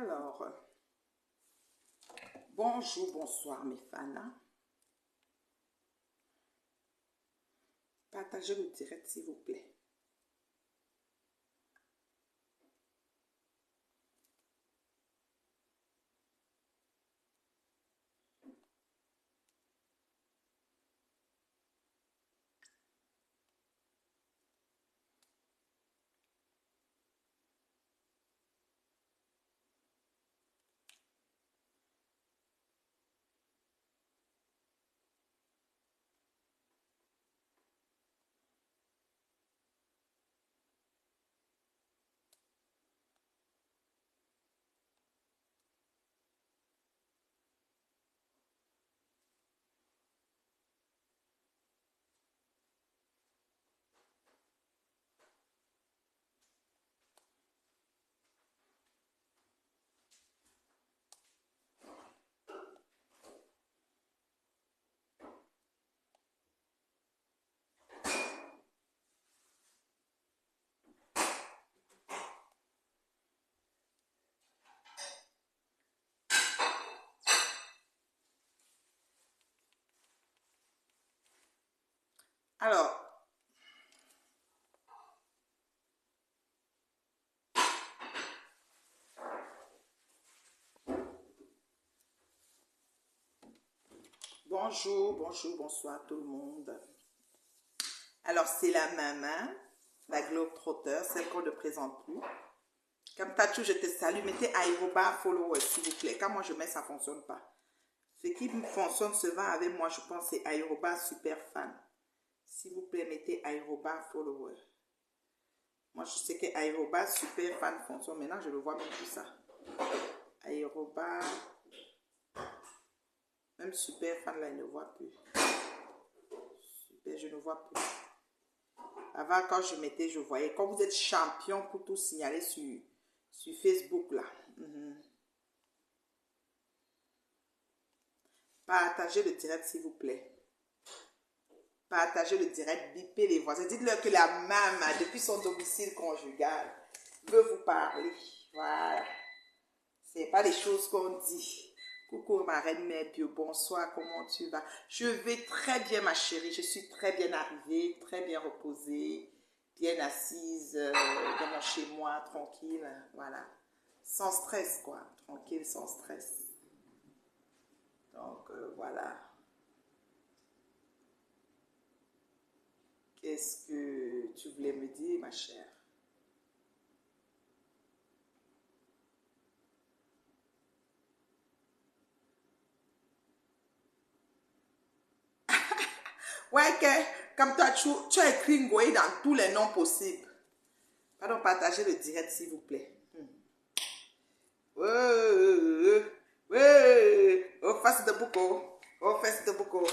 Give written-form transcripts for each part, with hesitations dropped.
Alors, bonjour, bonsoir mes fans. Partagez le direct s'il vous plaît. Alors, bonjour, bonjour, bonsoir tout le monde. Alors, c'est la maman, la Globetrotter, celle qu'on ne présente plus. Comme Tachou, je te salue. Mettez aérobar follower s'il vous plaît. Quand moi je mets, ça ne fonctionne pas. Ce qui fonctionne souvent avec moi, je pense, c'est aérobar super fan. S'il vous plaît, mettez aérobar follower. Moi, je sais que aérobar super fan fonctionne. Maintenant, je le vois même plus ça. Aérobar. Même super fan, là, il ne voit plus. Super, je ne vois plus. Avant, quand je mettais, je voyais. Quand vous êtes champion pour tout signaler sur Facebook, là. Partagez le direct, s'il vous plaît. Partagez le direct, bipez les voisins. Dites-leur que la maman, depuis son domicile conjugal, veut vous parler. Voilà. Ce n'est pas les choses qu'on dit. Coucou ma reine mère Bio, bonsoir, comment tu vas? Je vais très bien ma chérie, je suis très bien arrivée, très bien reposée, bien assise dans mon chez moi, tranquille, voilà. Sans stress quoi, tranquille, sans stress. Donc voilà. Qu'est-ce que tu voulais me dire ma chère? Ouais, que, comme toi, tu as écrit Ngoé dans tous les noms possibles. Pardon, partagez le direct, s'il vous plaît. Ouais, oh, face de Boko. Oh, face de Boko.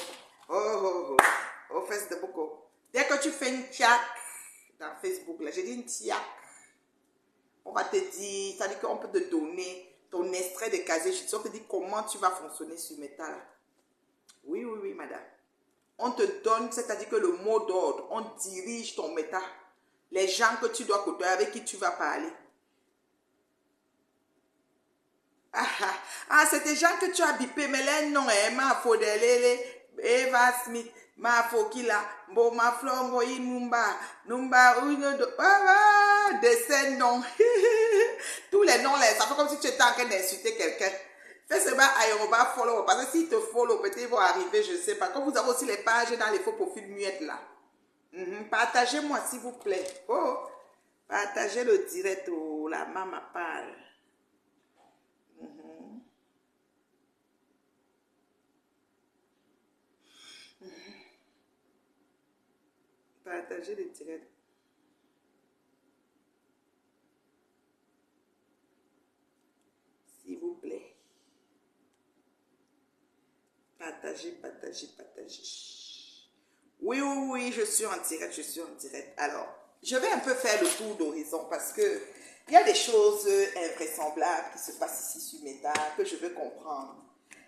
Oh, oh, oh. Oh, face de Boko. Dès que tu fais une tiac dans Facebook, là, j'ai dit une tiac. On va te dire, ça dit qu'on peut te donner ton extrait de casier judiciaire. On te dit comment tu vas fonctionner sur Métal. Oui, oui, oui, madame. On te donne, c'est-à-dire que le mot d'ordre, on dirige ton méta. Les gens que tu dois côtoyer, avec qui tu vas parler. C'est des gens que tu as bipé, mais les noms, ma Fodelele, Eva Smith, ma Fokila, Bo ma Flongo, Numba, de ces noms. Tous les noms, là, ça fait comme si tu étais en train d'insulter quelqu'un. Fais seulement aérobar follow, parce que s'ils te follow, peut-être ils vont arriver, je ne sais pas. Comme vous avez aussi les pages dans les faux profils muettes là. Partagez-moi s'il vous plaît. Oh, partagez le direct, oh, la maman parle. Partagez le direct. S'il vous plaît. Partagez, partagez, partagez. Oui, oui, oui, je suis en direct, je suis en direct. Alors, je vais un peu faire le tour d'horizon parce que il y a des choses invraisemblables qui se passent ici sur Meta que je veux comprendre.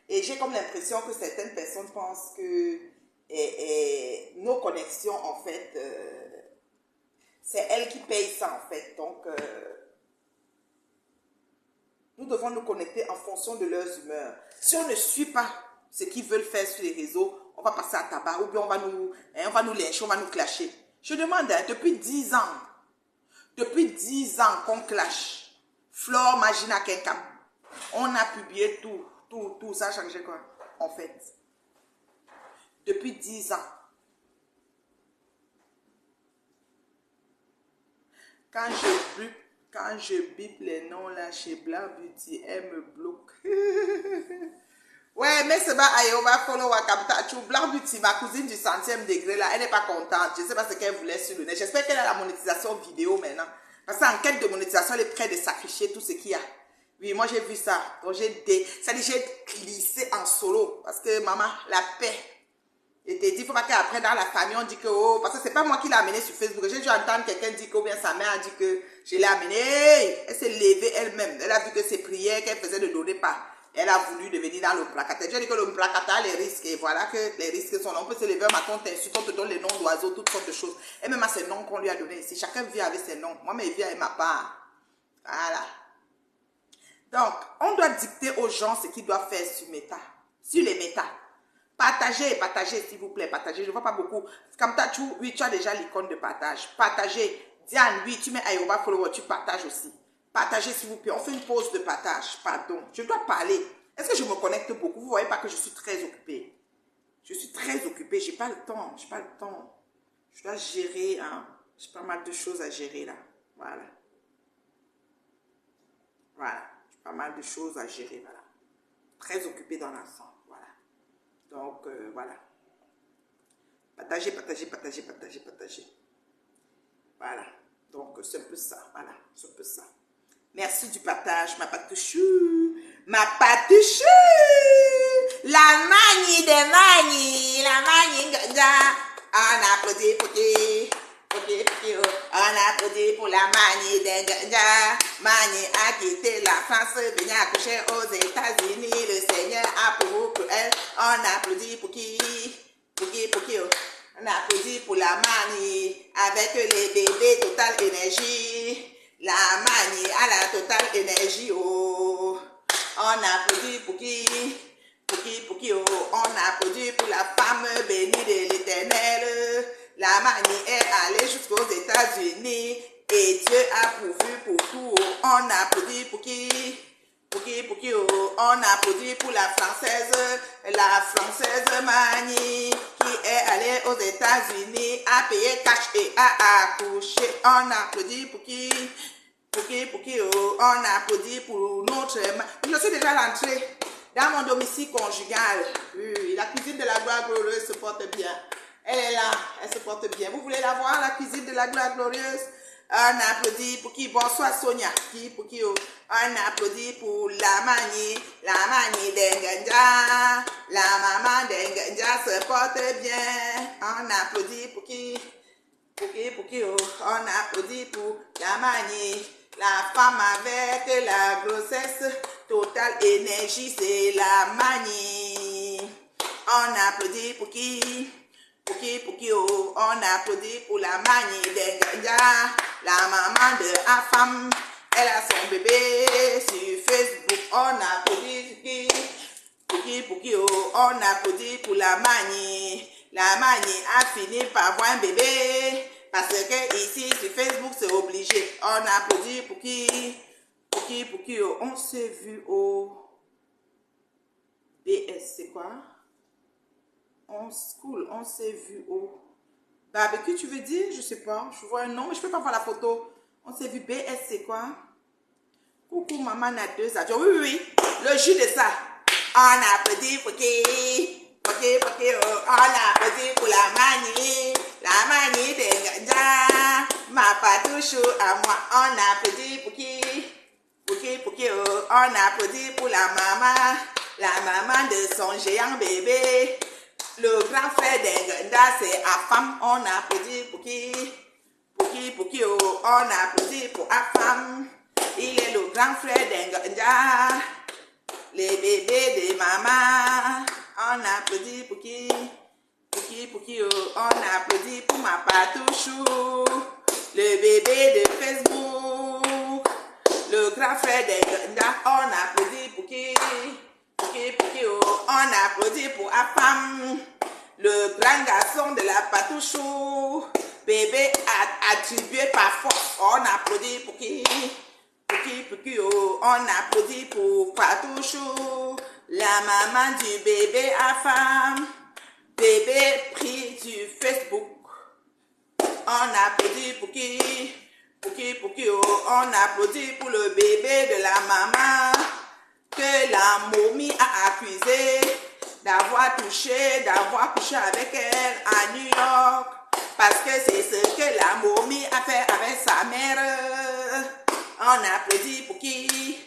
Et j'ai comme l'impression que certaines personnes pensent que nos connexions, en fait, c'est elles qui payent ça, en fait. Donc, Nous devons nous connecter en fonction de leurs humeurs. Si on ne suit pas ce qu'ils veulent faire sur les réseaux, on va passer à tabac ou bien on va nous lyncher, on va nous clasher. Je demande, depuis 10 ans qu'on clash. Flore Magina Kenkam. On a publié tout. Ça a changé quoi, en fait? Depuis 10 ans. Quand je bip les noms là chez Black Beauty, elle me bloque. Ouais, mais c'est pas Ayoba follow Wakamta. Black Beauty, ma cousine du 100e degré là, elle n'est pas contente. Je ne sais pas ce qu'elle voulait sur le net. J'espère qu'elle a la monétisation vidéo maintenant. Parce qu'en quête de monétisation, elle est prête de sacrifier tout ce qu'il y a. Oui, moi j'ai vu ça. Donc j'ai glissé en solo. Parce que maman, la paix. Et t'es dit, il faut pas qu'après dans la famille, on dit que, oh, parce que c'est pas moi qui l'ai amené sur Facebook. J'ai dû entendre quelqu'un dire que, ou bien sa mère a dit que je l'ai amené. Elle s'est levée elle-même. Elle a vu que ses prières qu'elle faisait ne donnaient pas. Elle a voulu devenir dans le placata. J'ai dit que le placata a les risques. Et voilà que les risques sont là. On peut se lever un matin, on t'insulte, on te donne les noms d'oiseaux, toutes sortes de choses. Et même à ces noms qu'on lui a donnés ici. Chacun vit avec ses noms. Moi, mais il vit avec ma part. Voilà. Donc, on doit dicter aux gens ce qu'ils doivent faire sur Meta. Sur les Meta. Partagez, s'il vous plaît, partagez. Je ne vois pas beaucoup. Comme oui, tu as déjà l'icône de partage. Partagez. Diane, oui, tu mets Ayoba Follower, tu partages aussi. Partagez, s'il vous plaît. On fait une pause de partage. Pardon. Je dois parler. Est-ce que je me connecte beaucoup? Vous ne voyez pas que je suis très occupée. Je suis très occupée. Je n'ai pas le temps. Je dois gérer. Hein. J'ai pas mal de choses à gérer là. Voilà. J'ai pas mal de choses à gérer. Voilà. Très occupée dans l'ensemble. Voilà. Donc, voilà. Partagez. Voilà. Donc, c'est un peu ça. Voilà. C'est un peu ça. Merci du partage, ma patouchou. Ma patouchou. La manie des manies. La manie ganja. On applaudit pour qui? On applaudit pour la manie des ganja. Manie a quitté la France, venu accoucher aux États-Unis. Le Seigneur a pour elle. On applaudit pour qui? On applaudit pour la manie avec les bébés Total Énergie. La manie à la Total Énergie. Oh. On applaudit pour qui? Oh. On applaudit pour la femme bénie de l'Éternel. La manie est allée jusqu'aux États-Unis et Dieu a pourvu pour tout. On applaudit pour qui? Oh. On applaudit pour la française Manie qui est allée aux États-Unis, a payé cash et a accouché. On applaudit pour qui? Oh. On applaudit pour notre... Je suis déjà rentrée dans mon domicile conjugal. Oui, la cuisine de la gloire glorieuse se porte bien. Elle est là, elle se porte bien. Vous voulez la voir, la cuisine de la gloire glorieuse? On applaudit pour qui? Bonsoir Sonia. Pour qui? Oh. On applaudit pour la manie d'Enganja. La maman d'Enganja se porte bien. On applaudit pour qui? Oh. On applaudit pour la manie. La femme avec la grossesse. Total Énergie, c'est la manie. On applaudit pour qui? Oh. On applaudit pour la manie d'Enganja. La maman de Afam, elle a son bébé sur Facebook. On applaudit pour qui? Oh. On applaudit pour la manie. La manie a fini par avoir un bébé. Parce que ici sur Facebook c'est obligé. On applaudit pour qui? Oh. On s'est vu au BS, c'est quoi? On s'est vu au barbecue, tu veux dire? Je sais pas, je vois un nom, mais je peux pas voir la photo. On s'est vu BS, c'est quoi? Coucou, maman a 2 avions. Oui, le jus de ça. On applaudit pour qui? Oh. On applaudit pour la manie de Ganja. Ma patouchou à moi. On applaudit pour qui? Oh. On applaudit pour la maman de son géant bébé. Le grand frère d'Enganda, c'est Afam. On applaudit pour qui? Oh. On applaudit pour Afam. Il est le grand frère d'Enganda. Les bébés de maman. On applaudit pour qui? Oh. On applaudit pour ma patouchou. Le bébé de Facebook. Le grand frère des grands, on applaudit pour qui? Oh. On applaudit pour Afam, le grand garçon de la Patouchou. Bébé attribué par force. On applaudit pour qui? Oh. On applaudit pour Patouchou, la maman du bébé Afam. Bébé pris du Facebook. On applaudit pour qui? Oh. On applaudit pour le bébé de la maman que la momie a accusé d'avoir couché avec elle à New York, parce que c'est ce que la momie a fait avec sa mère. On applaudit pour qui?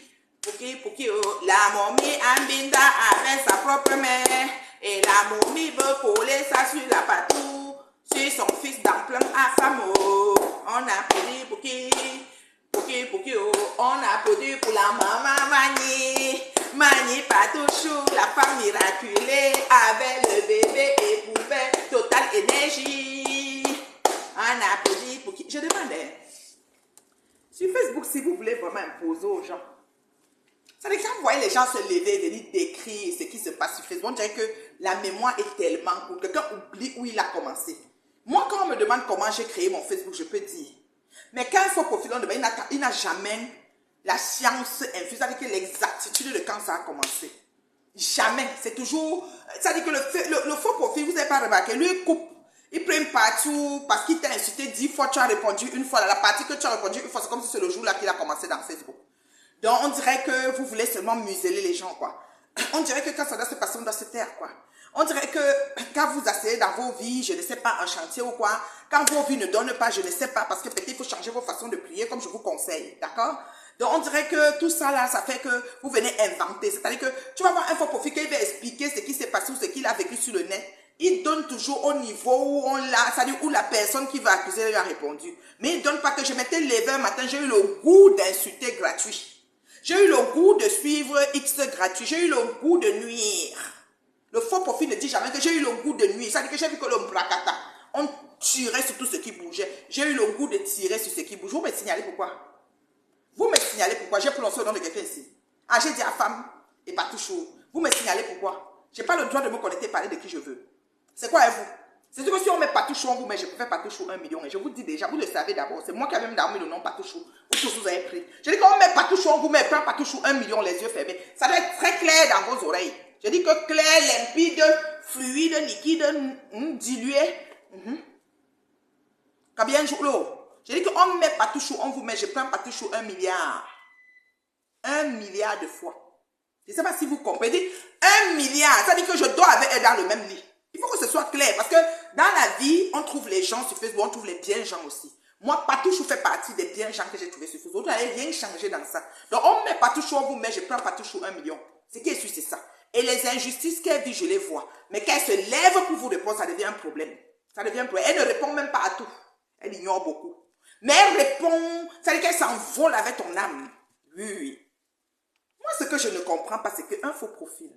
Oh. La momie Ambinda avait sa propre mère et la momie veut coller ça sur la patou, sur son fils d'emploi à Famo. On applaudit pour qui? Oh. On applaudit pour la maman Mani Patouchou, la femme miraculée avec le bébé éprouvé, total énergie. On applaudit pour qui? Je demandais sur Facebook si vous voulez vraiment imposer aux gens. Ça veut dire quand vous voyez les gens se lever et venir décrire ce qui se passe sur Facebook, on dirait que la mémoire est tellement courte. Quelqu'un oublie où il a commencé. Moi, quand on me demande comment j'ai créé mon Facebook, je peux dire. Mais quand il faut profiler, il n'a jamais la science infuse, c'est-à-dire que l'exactitude de quand ça a commencé. Jamais. C'est toujours... C'est-à-dire que le faux profil, vous n'avez pas remarqué, lui, il coupe. Il prend partout parce qu'il t'a insulté 10 fois, tu as répondu une fois. La partie que tu as répondu une fois, c'est comme si c'est le jour-là qu'il a commencé dans Facebook. Donc, on dirait que vous voulez seulement museler les gens, quoi. On dirait que quand ça doit se passer, on doit se taire, quoi. On dirait que quand vous asseyez dans vos vies, je ne sais pas, un chantier ou quoi, quand vos vies ne donnent pas, je ne sais pas, parce que peut-être il faut changer vos façons de prier, comme je vous conseille, d'accord? Donc, on dirait que tout ça, là, ça fait que vous venez inventer. C'est-à-dire que tu vas voir un faux profil qui va expliquer ce qui s'est passé ou ce qu'il a vécu sur le net. Il donne toujours au niveau où on l'a, c'est-à-dire où la personne qui va accuser lui a répondu. Mais il ne donne pas que je m'étais levé un matin, j'ai eu le goût d'insulter gratuit. J'ai eu le goût de suivre X gratuit. J'ai eu le goût de nuire. Le faux profil ne dit jamais que j'ai eu le goût de nuire. C'est-à-dire que j'ai vu que le bracata, on tirait sur tout ce qui bougeait. J'ai eu le goût de tirer sur ce qui bouge. Vous me signalez pourquoi? Vous me signalez pourquoi? J'ai prononcé le nom de quelqu'un ici. Ah, j'ai dit à femme et pas toujours. Vous me signalez pourquoi? Je n'ai pas le droit de me connecter et parler de qui je veux. C'est quoi à vous? C'est sûr que si on met Patouchou en vous, mais je préfère Patouchou 1 million. Et je vous dis déjà, vous le savez d'abord. C'est moi qui ai même mis le nom Patouchou. Vous tous vous avez pris. Je dis qu'on met Patouchou en vous, mais prend Patouchou 1 million, les yeux fermés. Ça doit être très clair dans vos oreilles. Je dis que clair, limpide, fluide, liquide, dilué. Combien jour l'eau? Je dis qu'on met Patouchou en vous, mais je prends Patouchou 1 milliard. 1 milliard de fois. Je ne sais pas si vous comprenez. 1 milliard. Ça dit que je dors avec elle dans le même lit. Il faut que ce soit clair, parce que dans la vie, on trouve les gens sur Facebook, on trouve les bien gens aussi. Moi, Patouchou fait partie des bien gens que j'ai trouvés sur Facebook. Vous n'avez rien changé dans ça. Donc, on met Patouchou en vous, mais je prends Patouchou 1 million. Ce qui est sûr, c'est ça. Et les injustices qu'elle vit, je les vois. Mais quand elle se lève pour vous répondre, ça devient un problème. Ça devient un problème. Elle ne répond même pas à tout. Elle ignore beaucoup. Mais elle répond, ça veut dire qu'elle s'envole avec ton âme. Oui. Moi, ce que je ne comprends pas, c'est qu'un faux profil,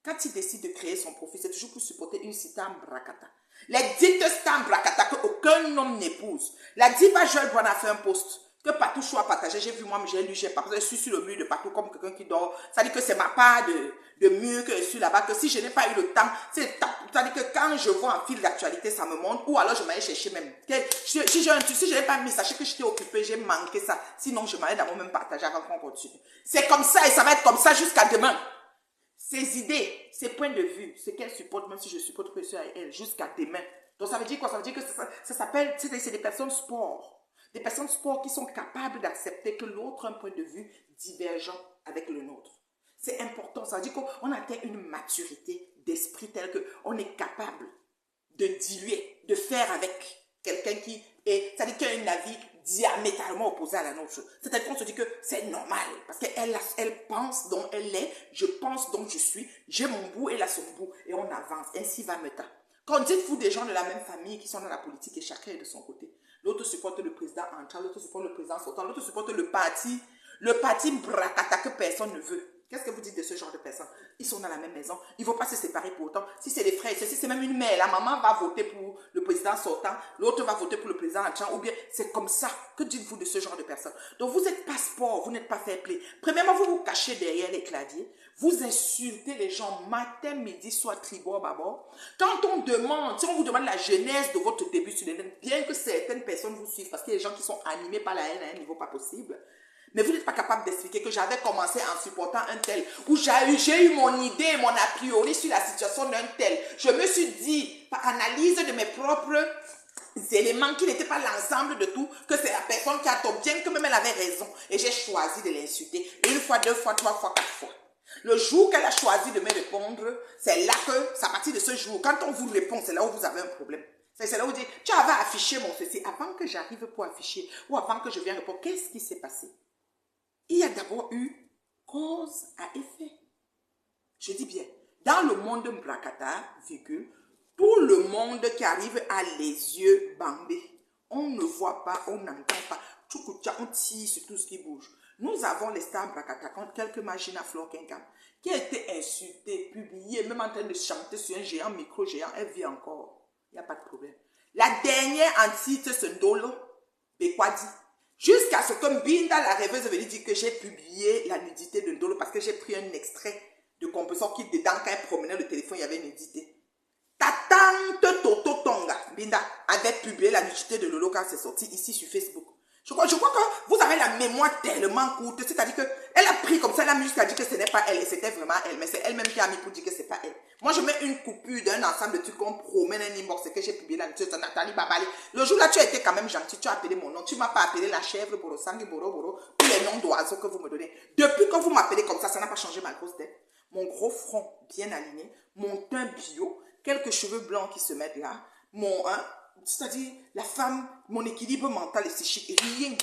quand il décide de créer son profil, c'est toujours pour supporter une stam bracata. Les dites stam bracata qu'aucun homme n'épouse. La diva Joël Brown a fait un post que Patouchou a partagé. J'ai vu moi, mais j'ai lu, j'ai partagé. Je suis sur le mur de Patou comme quelqu'un qui dort. Ça dit que c'est ma part de mieux que je suis là-bas. Que si je n'ai pas eu le temps, ça dit que quand je vois un fil d'actualité, ça me montre. Ou alors je m'allais chercher même. Si je n'ai pas mis, sachez que j'étais occupée, j'ai manqué ça. Sinon, je m'allais d'abord même partager avant qu'on continue. C'est comme ça et ça va être comme ça jusqu'à demain. Ses idées, ses points de vue, ce qu'elle supporte, même si je supporte que c'est à elle, jusqu'à demain. Donc ça veut dire quoi? Ça veut dire que ça s'appelle, c'est des personnes sport. Des personnes sport qui sont capables d'accepter que l'autre a un point de vue divergent avec le nôtre. C'est important. Ça veut dire qu'on atteint une maturité d'esprit telle qu'on est capable de diluer, de faire avec quelqu'un qui est, c'est-à-dire qu'il a un avis diamétralement opposé à la nôtre. C'est-à-dire qu'on se dit que c'est normal, parce qu'elle pense dont elle est, je pense dont je suis, j'ai mon bout, elle a son bout, et on avance, ainsi va le temps. Quand dites-vous des gens de la même famille qui sont dans la politique et chacun est de son côté, l'autre supporte le président entrant, l'autre supporte le président sortant, l'autre supporte le parti bracata que personne ne veut. Qu'est-ce que vous dites de ce genre de personnes? Ils sont dans la même maison, ils ne vont pas se séparer pour autant. Si c'est des frères, si c'est même une mère, la maman va voter pour le président sortant, l'autre va voter pour le président entrant, ou bien c'est comme ça. Que dites-vous de ce genre de personnes? Donc vous êtes pas sport, vous n'êtes pas fair play. Premièrement, vous vous cachez derrière les claviers, vous insultez les gens matin, midi, soir, tribord, babord. Quand on demande, si on vous demande la genèse de votre début sur les net, bien que certaines personnes vous suivent, parce qu'il y a des gens qui sont animés par la haine à un niveau pas possible, mais vous n'êtes pas capable d'expliquer que j'avais commencé en supportant un tel, où j'ai eu mon idée, mon a priori sur la situation d'un tel. Je me suis dit, par analyse de mes propres éléments, qui n'étaient pas l'ensemble de tout, que c'est la personne qui a tort, bien que même elle avait raison. Et j'ai choisi de l'insulter. Une fois, deux fois, trois fois, quatre fois. Le jour qu'elle a choisi de me répondre, c'est là que, c'est à partir de ce jour, quand on vous répond, c'est là où vous avez un problème. C'est là où vous dites, tu avais affiché mon ceci. Avant que j'arrive pour afficher, ou avant que je vienne répondre, qu'est-ce qui s'est passé? Il y a d'abord eu cause à effet. Je dis bien, dans le monde Mbrakata, tout le monde qui arrive a les yeux bandés. On ne voit pas, on n'entend pas. On tire sur tout ce qui bouge. Nous avons les stars Mbrakata, quelques machines à Flore Kenkam, qui a été insultée, publiée, même en train de chanter sur un géant, micro géant, elle vit encore. Il n'y a pas de problème. La dernière en titre, c'est Ndolo Bekwadi. Jusqu'à ce que Binda, la rêveuse, venait dire que j'ai publié la nudité de Ndolo parce que j'ai pris un extrait de composition qui, dedans, quand elle promenait le téléphone, il y avait une nudité. Ta tante Toto Tonga, Binda, avait publié la nudité de Lolo quand c'est sorti ici sur Facebook. Je crois que vous avez la mémoire tellement courte, c'est-à-dire qu'elle a pris comme ça, elle a mis jusqu'à dire que ce n'est pas elle, et c'était vraiment elle, mais c'est elle-même qui a mis pour dire que ce n'est pas elle. Moi, je mets une coupure d'un ensemble de trucs qu'on promène un inbox, et que j'ai publié la nudité de Nathalie Babali. Le jour-là, tu as été quand même gentil, tu as appelé mon nom, tu ne m'as pas appelé la chèvre, Borosangi, Boro, tous les noms d'oiseaux que vous me donnez. Depuis que vous m'appelez comme ça n'a pas changé ma grosse tête. Mon gros front bien aligné, mon teint bio, quelques cheveux blancs qui se mettent là, c'est-à-dire la femme, mon équilibre mental et psychique, rien.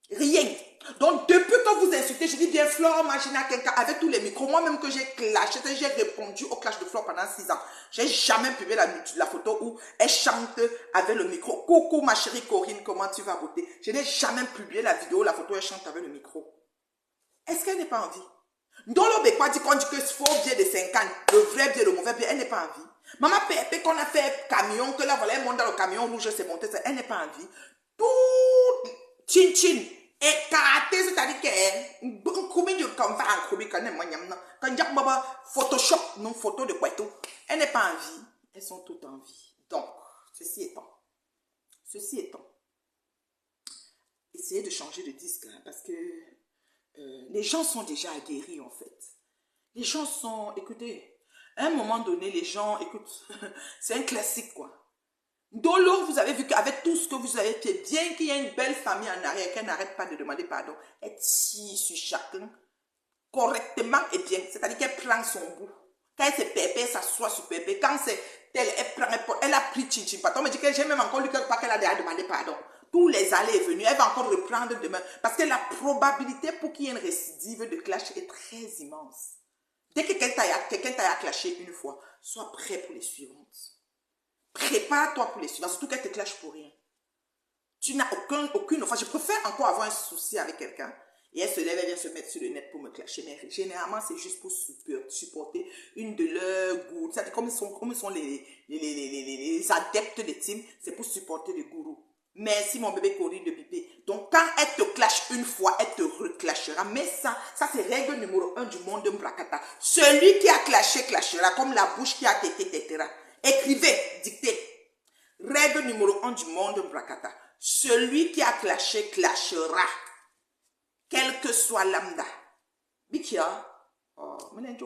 Rien. Donc, depuis que vous insultez, je dis bien Flore Magina quelqu'un avec tous les micros, moi-même que j'ai clashé, j'ai répondu au clash de Flore pendant 6 ans. J'ai jamais publié la photo où elle chante avec le micro. Coucou ma chérie Corinne, comment tu vas voter? Je n'ai jamais publié la vidéo, la photo, elle chante avec le micro. Est-ce qu'elle n'est pas en vie? Ndolo Bekwa dit qu'on dit que ce faux biais de 50, le vrai biais, le mauvais biais, elle n'est pas en vie. Maman Pépé qu'on a fait camion, que là voilà, elle monte dans le camion rouge, c'est monté, elle n'est pas en vie. Tout chin chin et karaté, c'est-à-dire qu'elle Photoshop, non photo de Kweto, elle n'est pas en vie. Elles sont toutes en vie. Donc, ceci étant, essayez de changer de disque, hein, parce que les gens sont déjà aguerris en fait. Les gens sont, écoutez, à un moment donné, les gens, écoute, c'est un classique quoi. Dolo, vous avez vu qu'avec tout ce que vous avez fait, bien qu'il y ait une belle famille en arrière, qu'elle n'arrête pas de demander pardon, elle tire sur chacun correctement et bien. C'est-à-dire qu'elle prend son bout. Quand elle se pépé, elle s'assoit sur pépé. Quand c'est elle, elle a pris Chichi. Pardon, me dit que j'ai même encore lu quelque part qu'elle a déjà demandé pardon. Tous les allées et venues, elle va encore reprendre demain. Parce que la probabilité pour qu'il y ait une récidive de clash est très immense. Dès que quelqu'un t'a clashé une fois, sois prêt pour les suivantes. Prépare-toi pour les suivantes, surtout qu'elle te clash pour rien. Tu n'as aucune offense. Je préfère encore avoir un souci avec quelqu'un et elle se lève, elle vient se mettre sur le net pour me clasher. Mais généralement, c'est juste pour supporter une de leurs gourous. C'est-à-dire comme ils sont les adeptes des teams, c'est pour supporter les gourous. Merci mon bébé Corinne de Bipé. Donc quand elle te clash une fois, elle te reclashera. Mais ça c'est règle numéro 1 du monde de Mbrakata. Celui qui a clashé, clashera comme la bouche qui a tété, tétera. Écrivez, dictez. Règle numéro 1 du monde de Mbrakata. Celui qui a clashé, clashera. Quel que soit lambda. Bikia. Oh, prenez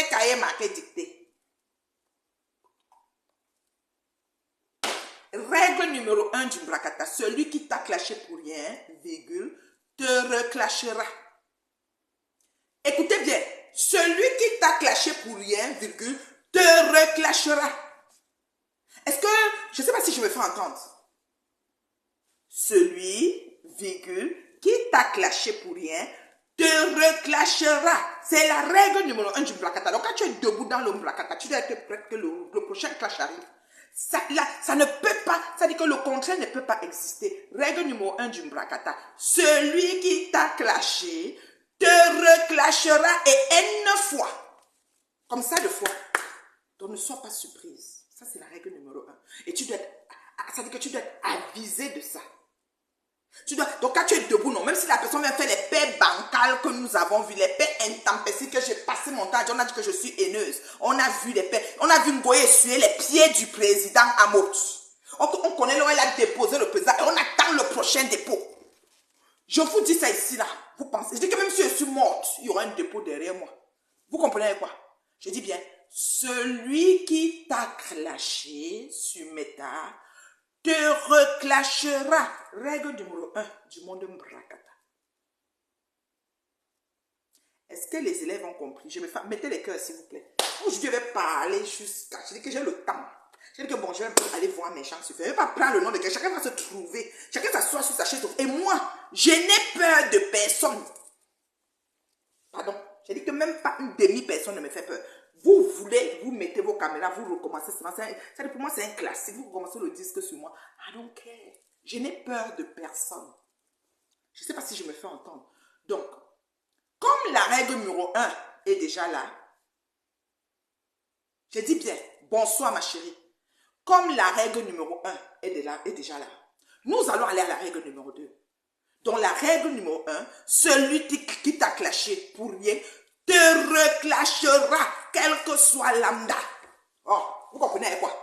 cahier marqué dictée. Règle numéro 1 du Mbrakata. Celui qui t'a clashé pour rien, virgule, te reclashera. Écoutez bien. Celui qui t'a clashé pour rien, virgule, te reclashera. Est-ce que, je ne sais pas si je me fais entendre. Celui, virgule, qui t'a clashé pour rien, te reclashera. C'est la règle numéro 1 du Mbrakata. Donc quand tu es debout dans le Mbrakata, tu dois être prêt que le prochain clash arrive. Ça ne peut pas, ça dit que le contraire ne peut pas exister. Règle numéro 1 du Mbrakata. Celui qui t'a clashé te reclachera et N fois. Comme ça de fois. Donc ne sois pas surprise. Ça c'est la règle numéro 1. Et tu dois être, ça veut dire que tu dois être avisé de ça. Donc quand tu es debout, non, même si la personne vient faire les paix bancales que nous avons vues, les paix intempestives que j'ai passé mon temps, on a dit que je suis haineuse. On a vu les paix, on a vu Ngoye essuyer les pieds du président Amot. On connaît là où elle a déposé le président et on attend le prochain dépôt. Je vous dis ça ici là, vous pensez, je dis que même si je suis morte, il y aura un dépôt derrière moi. Vous comprenez quoi? Je dis bien, celui qui t'a clashé sur Meta te reclachera. Règle numéro 1 du monde Mbrakata. Est-ce que les élèves ont compris? Mettez les cœurs s'il vous plaît. Aujourd'hui, je vais parler jusqu'à... Je dis que j'ai le temps. Je dis que bon, je vais aller voir mes gens sur Facebook. Je ne vais pas prendre le nom de quelqu'un. Chacun va se trouver. Chacun s'assoit sur sa chaise. Et moi, je n'ai peur de personne. Pardon. J'ai dit que même pas une demi-personne ne me fait peur. Vous voulez, vous mettez vos caméras, vous recommencez. Pour moi, c'est un classique. Vous recommencez le disque sur moi. I don't care. Je n'ai peur de personne. Je ne sais pas si je me fais entendre. Donc, comme la règle numéro 1 est déjà là, je dis bien, bonsoir ma chérie. Comme la règle numéro 1 est déjà là, nous allons aller à la règle numéro 2. Donc la règle numéro 1, celui qui t'a clashé pour rien, te reclachera, quel que soit lambda. Oh, vous comprenez quoi?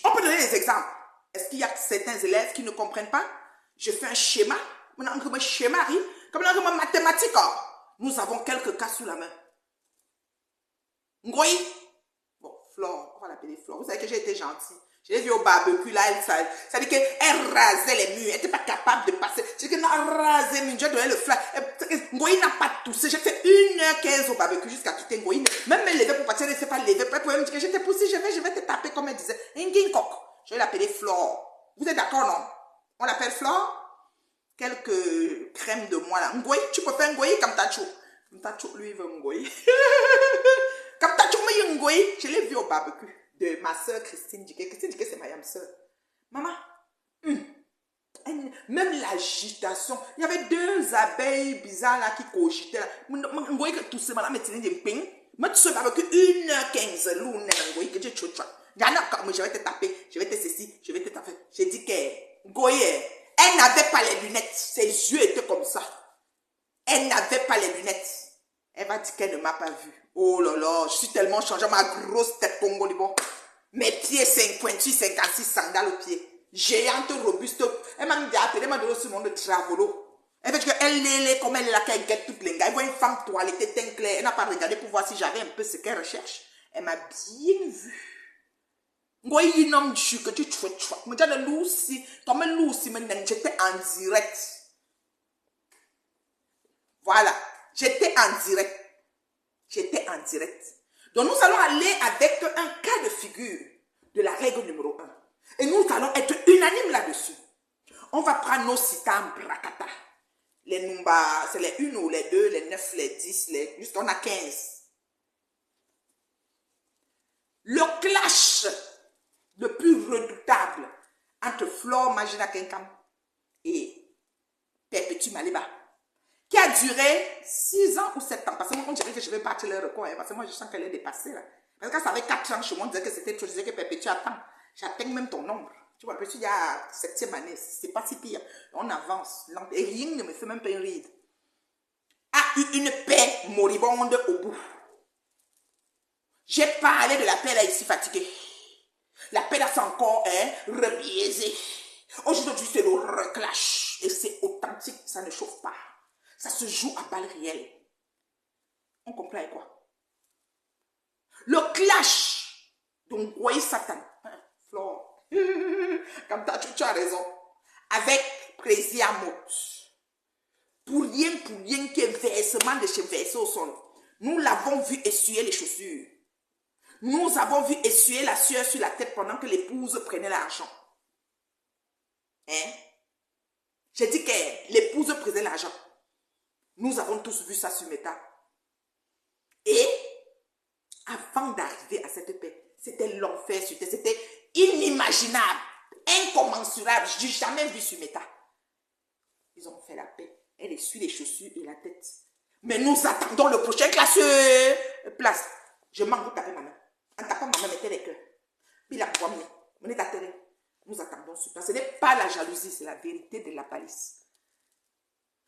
On peut donner des exemples. Est-ce qu'il y a certains élèves qui ne comprennent pas? Je fais un schéma, un schéma, comme un mathématique. Nous avons quelques cas sous la main. Ngoyi. Bon, Flore, on va l'appeler Flore. Vous savez que j'ai été gentille. Je l'ai vu au barbecue là, ça dit qu'elle rasait les murs, elle n'était pas capable de passer. Je dis qu'elle a rasé les murs, j'ai donné le flash. Ngoyi n'a pas toussé. J'ai fait 1h15 au barbecue jusqu'à quitter Ngoyi. Même me lever pour partir, elle ne s'est pas levée. Elle pouvait me dire que j'étais poussée, je vais te taper comme elle disait. Je vais l'appeler Flore. Vous êtes d'accord, non? On l'appelle Flore? Quelques crèmes de moi là. Ngoyi, tu peux faire Ngoyi comme Tacho. Comme Tacho, lui, il veut Ngoyi. Comme Tacho, mais Ngoyi, je l'ai vu au barbecue de ma soeur Christine Dike. Christine Dike, c'est ma soeur. Maman, même l'agitation, il y avait 2 abeilles bizarres là qui cogitaient. Ngoyi, que tout ce madame est tiré de ping. Mais tu sais, barbecue 1h15, l'oune, Ngoyi, que tu chouchou. Je vais te taper, je vais te ceci, je vais te taper. J'ai dit que Ngoyi, elle n'avait pas les lunettes. Ses yeux étaient comme ça. Elle n'avait pas les lunettes. Elle va dire qu'elle ne m'a pas vu. Oh là là, je suis tellement changée. Ma grosse tête congolibon. Mes pieds 58, 56 sandales aux pieds. Géante, robuste. Elle m'a dit, elle m'a donné ce nom de travolo. Elle veut dire qu'elle est comme elle est là, qu'elle guette toutes les gars. Elle voit une femme toilettée, teint clair. Elle n'a pas regardé pour voir si j'avais un peu ce qu'elle recherche. Elle m'a bien vu. Ngoyi nom du que tu chouette. Me dis de Lucy, comme Lucy, j'étais en direct. Voilà, j'étais en direct. J'étais en direct. Donc nous allons aller avec un cas de figure de la règle numéro 1. Et nous allons être unanimes là-dessus. On va prendre nos citams brakata. Les numba, c'est les 1 ou les 2, les 9, les 10, jusqu'on a 15. Le clash le plus redoutable entre Flore Magina Kenkam et Perpétue Maliba, qui a duré 6 ans ou 7 ans. Parce que moi, on dirait que je vais battre le record. Parce que moi, je sens qu'elle est dépassée. Là. Parce que ça avait 4 ans chez moi, on disait que c'était trop. Je disais que Perpétue attend. J'atteins même ton nombre. Tu vois, Perpétue, il y a 7e année. C'est pas si pire. On avance. Et rien ne me fait même pas une ride. A eu une paix moribonde au bout. J'ai parlé de la paix là ici fatiguée. La paix là, c'est encore rebiaisé. Aujourd'hui, c'est le reclash. Et c'est authentique, ça ne chauffe pas. Ça se joue à balles réelles. On comprend quoi? Le clash. Donc, voyez Satan. Flore. Comme tu as raison. Avec Présiamot. Pour rien qui est versement de chez versé au sol. Nous l'avons vu essuyer les chaussures. Nous avons vu essuyer la sueur sur la tête pendant que l'épouse prenait l'argent. Hein? J'ai dit que l'épouse prenait l'argent. Nous avons tous vu ça sur Meta. Et avant d'arriver à cette paix, c'était l'enfer sur terre. C'était inimaginable, incommensurable. Je n'ai jamais vu sur Meta. Ils ont fait la paix. Elle essuie les chaussures et la tête. Mais nous attendons le prochain classe. Place. Je manque de taper ma main. En tapant ma main, mettez les cœurs. Puis la pomme, on est atterré. Nous attendons sur place. Ce n'est pas la jalousie, c'est la vérité de la palisse.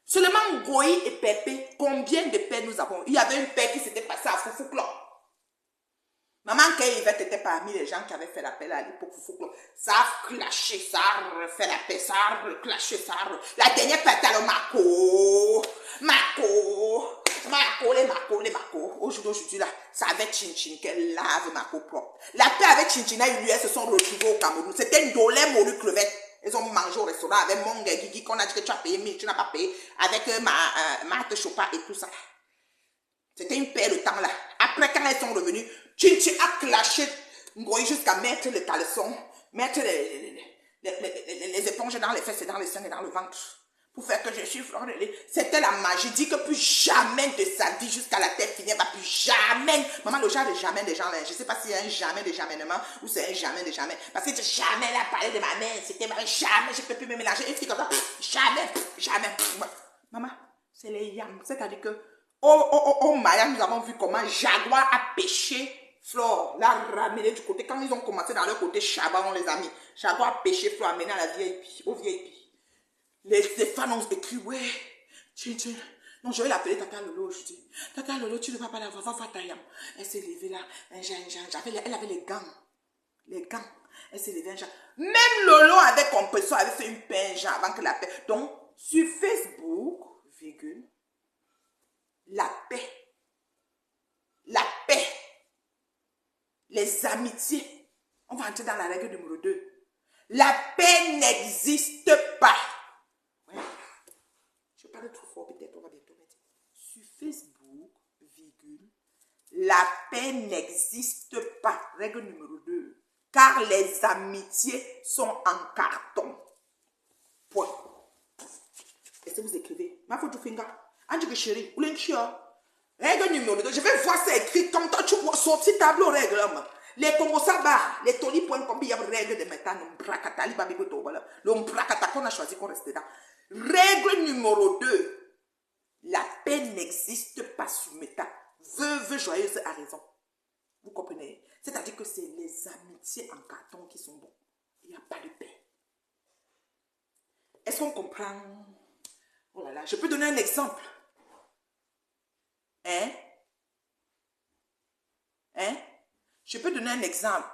Seulement Goï et Pépé, combien de paix nous avons? Il y avait une paix qui s'était passée à Foufouklo. Maman Kayvette était parmi les gens qui avaient fait l'appel à l'époque Foufouklo. Ça a clashé, ça a refait la paix, ça a reclashé, ça a... La dernière paix était le Mako. Les Mako. Aujourd'hui là, ça avait Chin qu'elle lave Mako propre. La paix avec Chinchina et lui, elles se sont retrouvées au Cameroun. C'était une dolé morue crevette. Ils ont mangé au restaurant avec mon Guigui qu'on a dit que tu as payé, mais tu n'as pas payé. Avec Marthe Chopa et tout ça. C'était une paix le temps là. Après, quand elles sont revenues, Chinchi a clashé Ngoï jusqu'à mettre le caleçon, mettre les éponges dans les fesses, dans les seins et dans le ventre. Pour faire que je suis fleur de lait. C'était la magie. Dit que plus jamais de sa vie jusqu'à la tête finie, elle va plus jamais. Maman, le genre de jamais des gens là. Je ne sais pas s'il y a un jamais de jamais ou c'est un jamais de jamais. Parce que jamais elle a parlé de ma mère. C'était jamais, je ne peux plus me mélanger. Une fille comme ça. Jamais. Maman, c'est les yams. C'est-à-dire que au Maya, nous avons vu comment Jaguar a pêché Flore, l'a ramené du côté. Quand ils ont commencé dans leur côté Chabat, on les a mis. Jaguar a pêché Flore, amené à la VIP, au VIP. Les Stéphane ont écrit, ouais, Chin. Non, je vais l'appeler Tata Lolo aujourd'hui. Tata Lolo, tu ne vas pas la voir, va ta yam. Elle s'est levée là, elle avait les gants. Elle s'est levée un genre. Même Lolo avait compris ça, avait fait une pinge avant que la paix. Donc, sur Facebook, virgule, la paix, les amitiés. On va entrer dans la règle numéro 2. La paix n'existe pas. Je parle trop fort, peut-être on va bientôt mettre. Sur Facebook, virgule, la paix n'existe pas. Règle numéro 2. Car les amitiés sont en carton. Point. Est-ce que vous écrivez? Ma photo finger. Andique chérie, ou règle numéro 2. Je vais voir ça écrit comme toi, tu vois, sorti tableau règle. Les Congosaba, les Toli.com, il y a une règle de maintenant. Le mbrakata qu'on a choisi qu'on reste dedans. Règle numéro 2. La paix n'existe pas sur méta. Veuve joyeuse a raison. Vous comprenez? C'est-à-dire que c'est les amitiés en carton qui sont bons. Il n'y a pas de paix. Est-ce qu'on comprend? Oh là là, je peux donner un exemple. Je peux donner un exemple.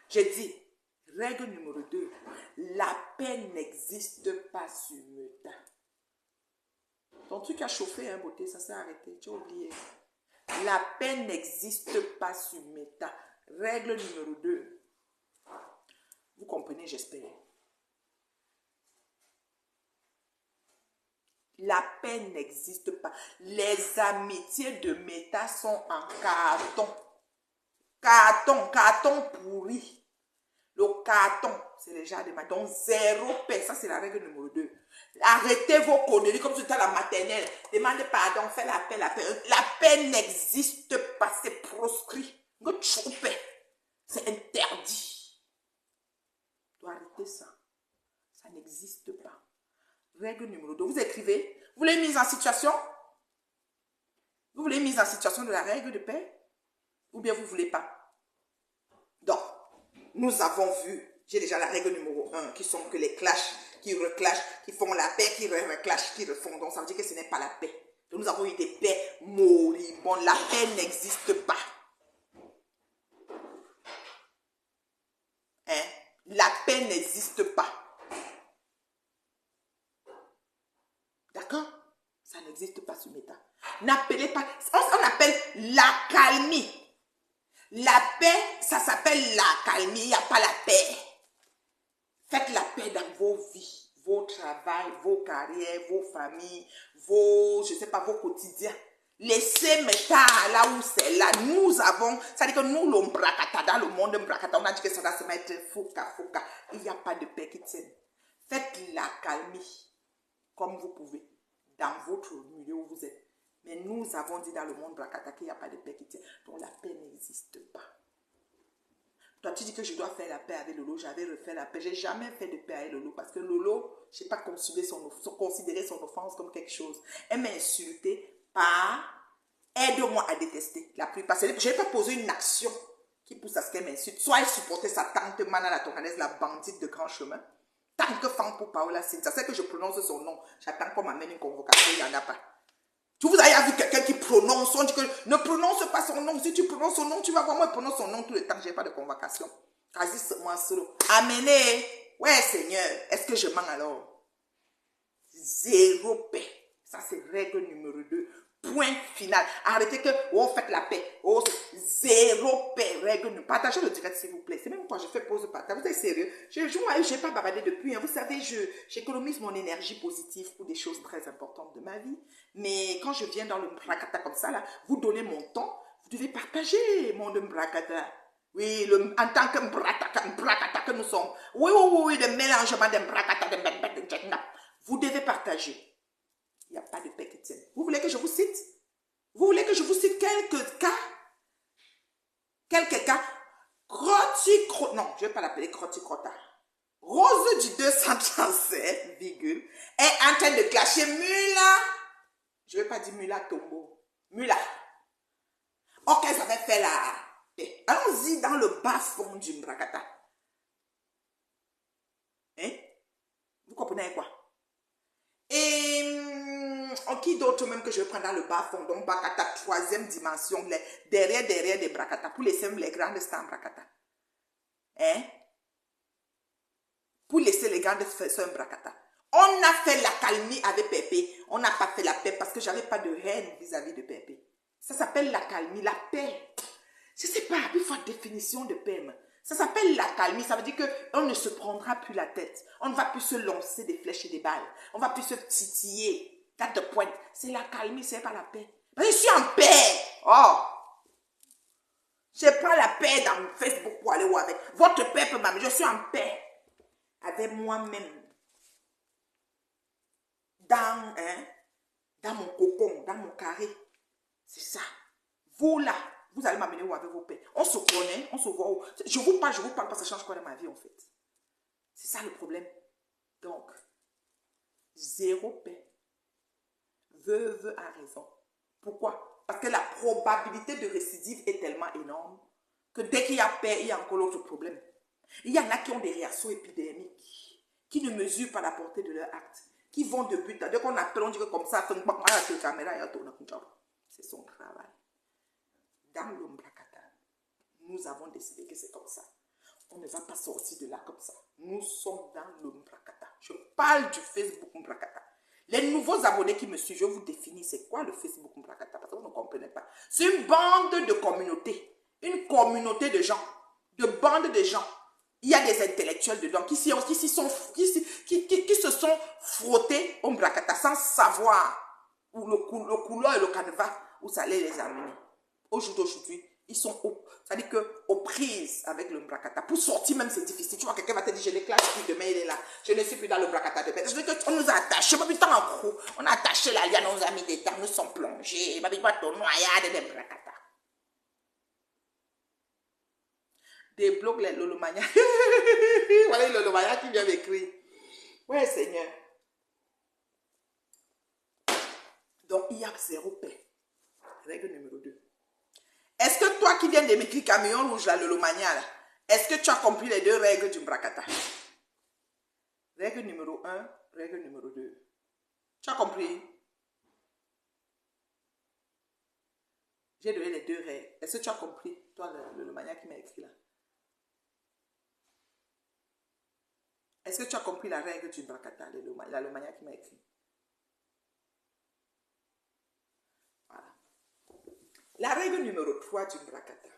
J'ai dit, règle numéro 2, la paix n'existe pas sur Meta. Ton truc a chauffé, hein, beauté, ça s'est arrêté, tu as oublié. La paix n'existe pas sur Meta. Règle numéro 2. Vous comprenez, j'espère. La paix n'existe pas. Les amitiés de Meta sont en carton. Carton pourri. Le carton, c'est les gens de matin. Donc, zéro paix. Ça, c'est la règle numéro 2. Arrêtez vos conneries comme si c'était à la maternelle. Demandez pardon, faites la paix. La paix n'existe pas. C'est proscrit. C'est interdit. Tu dois arrêter ça. Ça n'existe pas. Règle numéro 2. Vous écrivez. Vous voulez mise en situation? Vous voulez mise en situation de la règle de paix? Ou bien vous ne voulez pas? Donc, nous avons vu, j'ai déjà la règle numéro 1, qui sont que les clashs, qui reclashent, qui font la paix, qui reclashent, qui refont. Donc, ça veut dire que ce n'est pas la paix. Donc, nous avons eu des paix moribondes. La paix n'existe pas. La paix n'existe pas. D'accord? Ça n'existe pas sur Meta. N'appelez pas, on appelle l'accalmie. La paix, ça s'appelle l'accalmie, il n'y a pas la paix. Faites la paix dans vos vies, vos travails, vos carrières, vos familles, vos, je ne sais pas, vos quotidiens. Laissez Meta là où c'est là. Nous avons, ça veut dire que nous, l'ombrakata, dans le monde mbrakata, on a dit que ça va se mettre fouka. Il n'y a pas de paix qui tienne. Faites l'accalmie comme vous pouvez dans votre milieu où vous êtes. Mais nous avons dit dans le monde Brakata qu'il n'y a pas de paix qui tient. Donc la paix n'existe pas. Toi, tu dis que je dois faire la paix avec Lolo. J'avais refait la paix. J'ai jamais fait de paix avec Lolo parce que Lolo, je n'ai pas considéré son offense comme quelque chose. Elle m'a insulté par aide-moi à détester. La plupart, je n'ai pas posé une action qui pousse à ce qu'elle m'insulte. Soit elle supportait sa tante Mana la Toganaise, la bandite de grand chemin. Tant que femme pour Paola Cynthia, c'est que je prononce son nom. J'attends qu'on m'amène une convocation, il n'y en a pas. Tu vous avez vu quelqu'un qui prononce, on dit que ne prononce pas son nom. Si tu prononces son nom, tu vas voir, moi, je prononce son nom tout le temps, je n'ai pas de convocation. Quasi moi solo. Amenez. Ouais, Seigneur. Est-ce que je mens alors? Zéro paix. Ça, c'est règle numéro 2. Point final. Arrêtez que, oh, faites la paix. Oh, zéro paix. Règle. Partagez le direct, s'il vous plaît. C'est même quand je fais pause partage. Vous êtes sérieux? Je n'ai pas bavardé depuis. Hein. Vous savez, j'économise mon énergie positive pour des choses très importantes de ma vie. Mais quand je viens dans le bracata comme ça, là, vous donnez mon temps. Vous devez partager mon bracata. Oui, en tant que bracata que nous sommes. Oui, le mélangement de bracata, de vous devez partager. Il n'y a pas de paix qui tienne. Vous voulez que je vous cite? Vous voulez que je vous cite quelques cas? Quelques cas? Non, je ne vais pas l'appeler Crota. Rose du 237, virgule, est en train de clasher Mula. Je ne vais pas dire Mula Tombo. Mula. Ok, ça va faire la paix. Allons-y dans le bas fond du Mbrakata. Hein? Vous comprenez quoi? Et qui d'autre même que je vais prendre dans le bas fond, donc Brakata, troisième dimension, derrière des Brakata, pour laisser les grandes stars Brakata. Hein? Pour laisser les grandes sœurs Brakata. On a fait la calmie avec Pépé, on n'a pas fait la paix parce que j'avais pas de haine vis-à-vis de Pépé. Ça s'appelle la calmie, la paix. Je ne sais pas, il faut une définition de paix. Ça s'appelle la calmie, ça veut dire qu'on ne se prendra plus la tête. On ne va plus se lancer des flèches et des balles. On ne va plus se titiller. Date de pointe. C'est la calmie, c'est pas la paix. Mais je suis en paix. Oh! Je prends la paix dans Facebook pour aller où avec. Votre paix peut m'amener. Je suis en paix. Avec moi-même. Dans mon cocon, dans mon carré. C'est ça. Vous là, vous allez m'amener où avec vos paix. On se connaît, on se voit où. Je vous parle parce que ça change quoi dans ma vie en fait. C'est ça le problème. Donc, zéro paix. Veuve a raison. Pourquoi? Parce que la probabilité de récidive est tellement énorme que dès qu'il y a paix, il y a encore l'autre problème. Il y en a qui ont des réactions épidermiques, qui ne mesurent pas la portée de leur acte, qui vont de but à dès qu'on appelle, on dit que comme ça, c'est son travail. Dans l'Umbrakata, nous avons décidé que c'est comme ça. On ne va pas sortir de là comme ça. Nous sommes dans l'Umbrakata. Je parle du Facebook Umbrakata. Les nouveaux abonnés qui me suivent, je vous définis c'est quoi le Facebook Umbrakata parce que vous ne comprenez pas. C'est une bande de communautés. Une communauté de gens. De bandes de gens. Il y a des intellectuels dedans qui se sont frottés au Umbrakata sans savoir où le couleur et le canevas où ça allait les amener. Au jour d'aujourd'hui, ils sont aux prises avec le Mbrakata. Pour sortir même, c'est difficile. Tu vois, quelqu'un va te dire, je l'éclate plus, demain il est là. Je ne suis plus dans le Mbrakata de paix. Je veux dire qu'on nous a attachés, on a attaché la liane, on nous a mis des temps, nous sommes plongés. Noyade de Mbrakata. Débloque les Lolomania. Voilà les Lolomania qui vient m'écrire. Ouais, Seigneur. Donc, il y a zéro paix. Règle numéro 2. Est-ce que toi qui viens de m'écrire camion rouge, là, le Lomania, là, est-ce que tu as compris les deux règles du Mbrakata? Règle numéro 1, règle numéro 2. Tu as compris? J'ai donné les deux règles. Est-ce que tu as compris, toi, le Lomania qui m'a écrit là? Est-ce que tu as compris la règle du Mbrakata, la Lomania qui m'a écrit? Voilà. La règle numéro 3 du Mbrakata.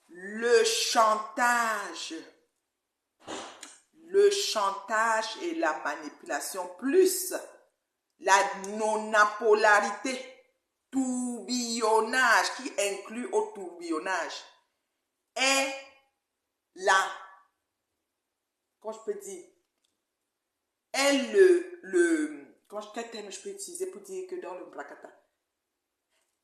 Le chantage. Le chantage et la manipulation plus la non-polarité, tourbillonnage qui inclut au tourbillonnage est la, comment je peux dire, est quel terme je peux utiliser pour dire que dans le Mbrakata,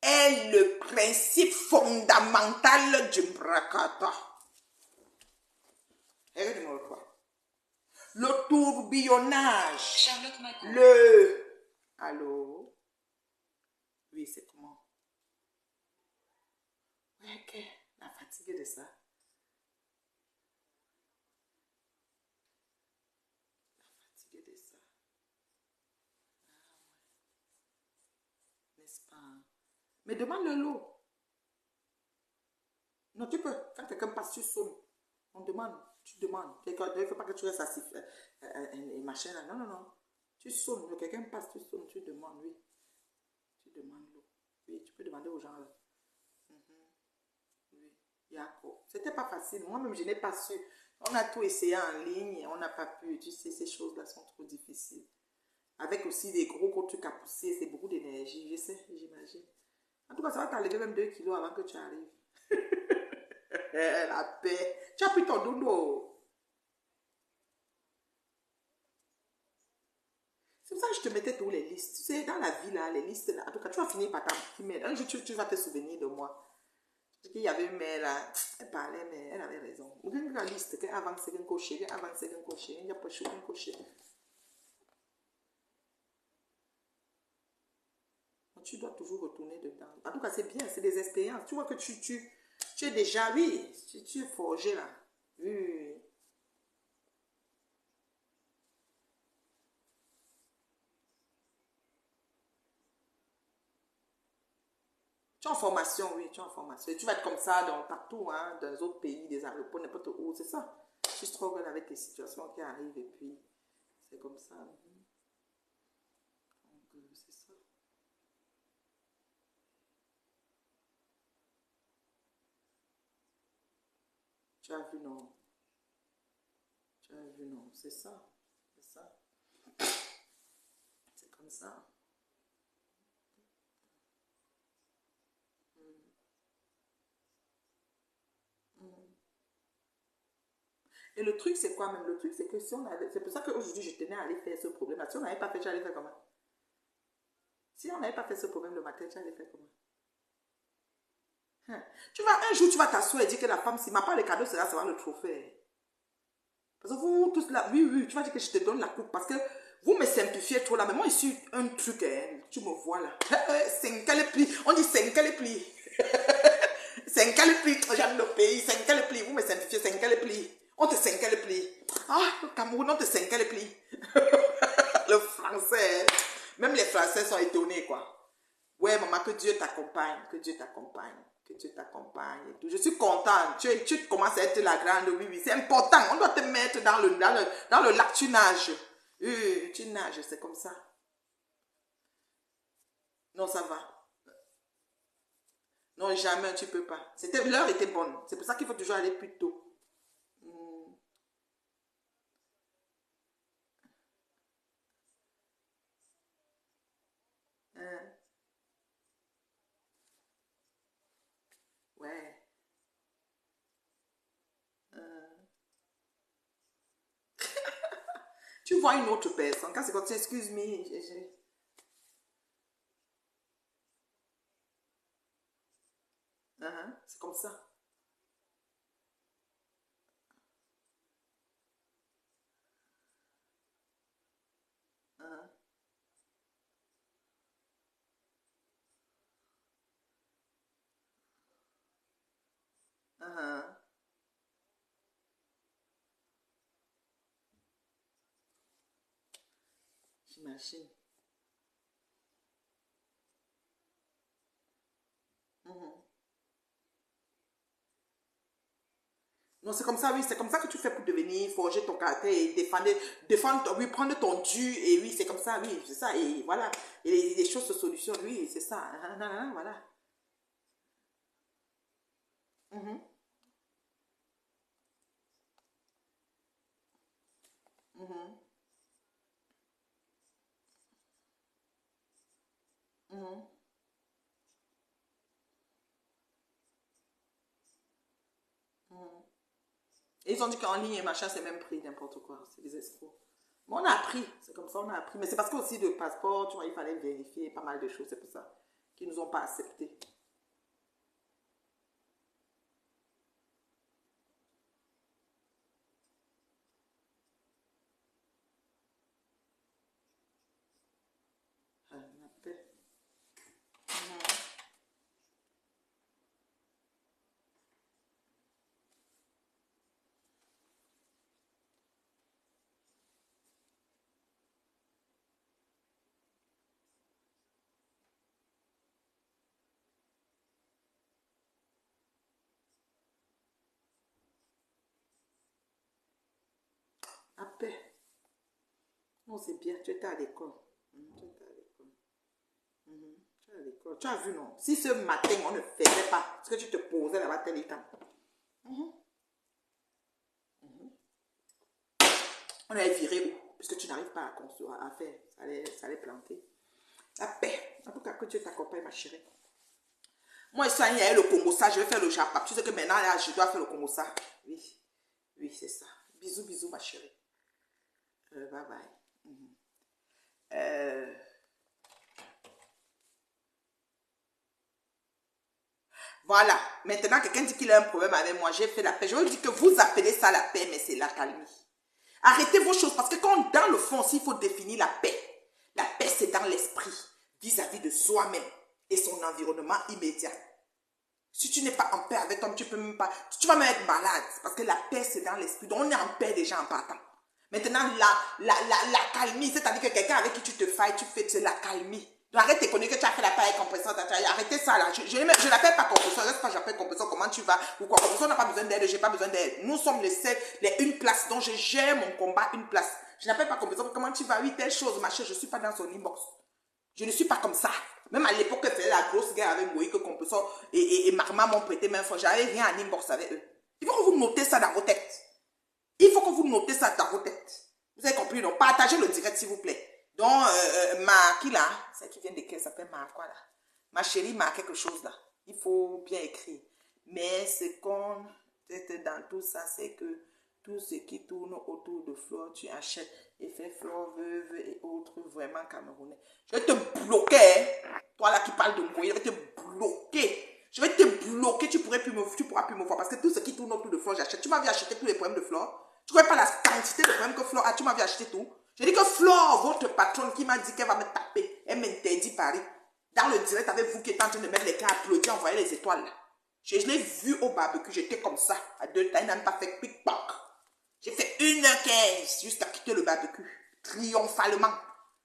est le principe fondamental du brakata. Règle numéro 3. Le tourbillonnage. Allô? Oui, c'est comment? Ok, la fatigue de ça. N'est-ce pas? Mais demande-le l'eau. Non, tu peux. Quand quelqu'un passe, tu sonnes. On demande. Tu demandes. Il ne faut pas que tu restes assis et machin là. Non, non, non. Tu sonnes. Quelqu'un passe, tu sonnes. Tu demandes, oui. Tu demandes l'eau. Oui, tu peux demander aux gens là. Oui. Yako. C'était pas facile. Moi-même, je n'ai pas su. On a tout essayé en ligne et on n'a pas pu. Tu sais, ces choses-là sont trop difficiles. Avec aussi des gros trucs à pousser, c'est beaucoup d'énergie. Je sais, j'imagine. En tout cas, ça va t'enlever même 2 kilos avant que tu arrives. La paix. Tu as pris ton dodo. C'est pour ça que je te mettais tous les listes. Tu sais, dans la vie, là, les listes, là, en tout cas, tu vas finir par t'en. Un jour, tu vas te souvenir de moi. Il y avait une mère là, elle parlait, mais elle avait raison. Vous avez la liste, qu'elle avance, qu'elle coche, qu'elle avance, qu'elle coche, il n'y a pas de chose, qu'elle coche. Tu dois toujours retourner dedans. En tout cas, c'est bien, c'est des expériences. Tu vois que tu es déjà, oui, tu es forgé là. Oui, oui, oui. Tu es en formation, oui, tu es en formation. Et tu vas être comme ça dans, partout, hein, dans les autres pays, des aéroports, n'importe où, c'est ça. Tu struggles avec les situations qui arrivent et puis c'est comme ça. Donc, c'est ça. Tu as vu, non? Tu as vu, non? C'est ça. C'est ça. C'est comme ça. Et le truc, c'est quoi même? Le truc, c'est que si on avait. C'est pour ça qu'aujourd'hui, je tenais à aller faire ce problème. Si on n'avait pas fait, j'allais faire comment? Si on n'avait pas fait ce problème le matin, j'allais faire comment? Hein? Tu vas, un jour, tu vas t'asseoir et dire que la femme, si ma part le cadeau sera, ça va le trophée. Parce que vous tous là, oui, oui, tu vas dire que je te donne la coupe parce que vous me simplifiez trop là. Mais moi, ici, un truc, hein, tu me vois là. C'est un pli. On dit c'est un pli. C'est un pli. J'aime le pays, c'est un pli. Vous me simplifiez, c'est un pli. On te c'est un pli. Ah, le Cameroun, on te c'est un pli. Le français. Même les Français sont étonnés, quoi. Ouais, maman, que Dieu t'accompagne, que Dieu t'accompagne, que Dieu t'accompagne et tout. Je suis contente. Tu commences à être la grande, oui, oui. C'est important. On doit te mettre dans le lac, tu nages. Tu nages, c'est comme ça. Non, ça va. Non, jamais, tu peux pas. L'heure était bonne. C'est pour ça qu'il faut toujours aller plus tôt. Hmm. Hein, ouais. Hein. Tu vois une autre personne. Quand c'est comme ça, excuse-moi. C'est comme ça. Hein, hein, j'imagine. Mhm. Non, c'est comme ça, oui, c'est comme ça que tu fais pour devenir, forger ton caractère et défendre, oui, prendre ton dû, et oui, c'est comme ça, oui, c'est ça, et voilà. Et les choses se solutionnent, oui, c'est ça. Voilà. Mhm, mhm, mhm, mhm. Et ils ont dit qu'en ligne et machin, c'est même prix, n'importe quoi, c'est des escrocs. Mais on a appris, c'est comme ça, on a appris. Mais c'est parce que aussi le passeport, tu vois, il fallait vérifier pas mal de choses, c'est pour ça qui ne nous ont pas acceptés. La paix. Non, c'est bien, tu étais à l'école. Tu étais à l'école. Tu es à l'école. Tu as vu, non? Si ce matin, on ne faisait pas ce que tu te posais là-bas tel temps, on allait virer où? Puisque tu n'arrives pas à construire, à faire. Ça allait planter. La paix. En tout cas, que Dieu t'accompagne, ma chérie. Moi, il y a le Congo, ça, je vais faire le Japon. Tu sais que maintenant, là, je dois faire le Congo, ça. Oui, oui, c'est ça. Bisous, bisous, ma chérie. Bye bye. Voilà. Maintenant, quelqu'un dit qu'il a un problème avec moi. J'ai fait la paix. Je veux dire que vous appelez ça la paix, mais c'est la calmie. Arrêtez vos choses. Parce que quand, dans le fond, s'il faut définir la paix, c'est dans l'esprit, vis-à-vis de soi-même et son environnement immédiat. Si tu n'es pas en paix avec toi, tu peux même pas, tu vas même être malade. Parce que la paix, c'est dans l'esprit. Donc, on est en paix déjà en partant. Maintenant, la calmie, c'est-à-dire que quelqu'un avec qui tu te failles, tu fais de la calmie. Donc, arrête de connaître que tu as fait la paix avec compression. Arrêtez ça là. Je l'appelle pas compression. Reste pas, j'appelle compression. Comment tu vas? Ou quoi? Compression n'a pas besoin d'aide, j'ai pas besoin d'aide. Nous sommes une place. Donc, je gère mon combat, une place. Je n'appelle pas compression. Comment tu vas? Oui, telle chose, machin. Je ne suis pas dans son inbox. Je ne suis pas comme ça. Même à l'époque, elle faisait la grosse guerre avec Moïse, que compression et Marma m'ont prêté main forte. J'avais rien en inbox avec eux. Il faut que vous notez ça dans vos têtes. Il faut que vous notez ça dans vos têtes. Vous avez compris, donc partagez le direct s'il vous plaît. Donc, qui là, celle qui vient d'écrire, s'appelle quoi là? Ma chérie, quelque chose là. Il faut bien écrire. Mais ce qu'on est dans tout ça, c'est que tout ce qui tourne autour de Flore, tu achètes et fais Flore, veuve et autres vraiment camerounais. Je vais te bloquer, hein? Toi là qui parles de moi, je vais te bloquer. Je vais te bloquer, tu pourras plus me voir parce que tout ce qui tourne autour de Flore, j'achète. Tu m'avais acheté tous les problèmes de Flore. Tu ne connais pas la quantité de problèmes que Flore a. Tu m'avais acheté tout. Je dis que Flore, votre patronne qui m'a dit qu'elle va me taper, elle m'interdit Paris. Dans le direct avec vous qui êtes en train de mettre les cœurs applaudis, envoyer les étoiles. Je l'ai vu au barbecue, j'étais comme ça. À 2 temps, il n'a pas fait pick-pock. J'ai fait 1h15 jusqu'à quitter le barbecue. Triomphalement.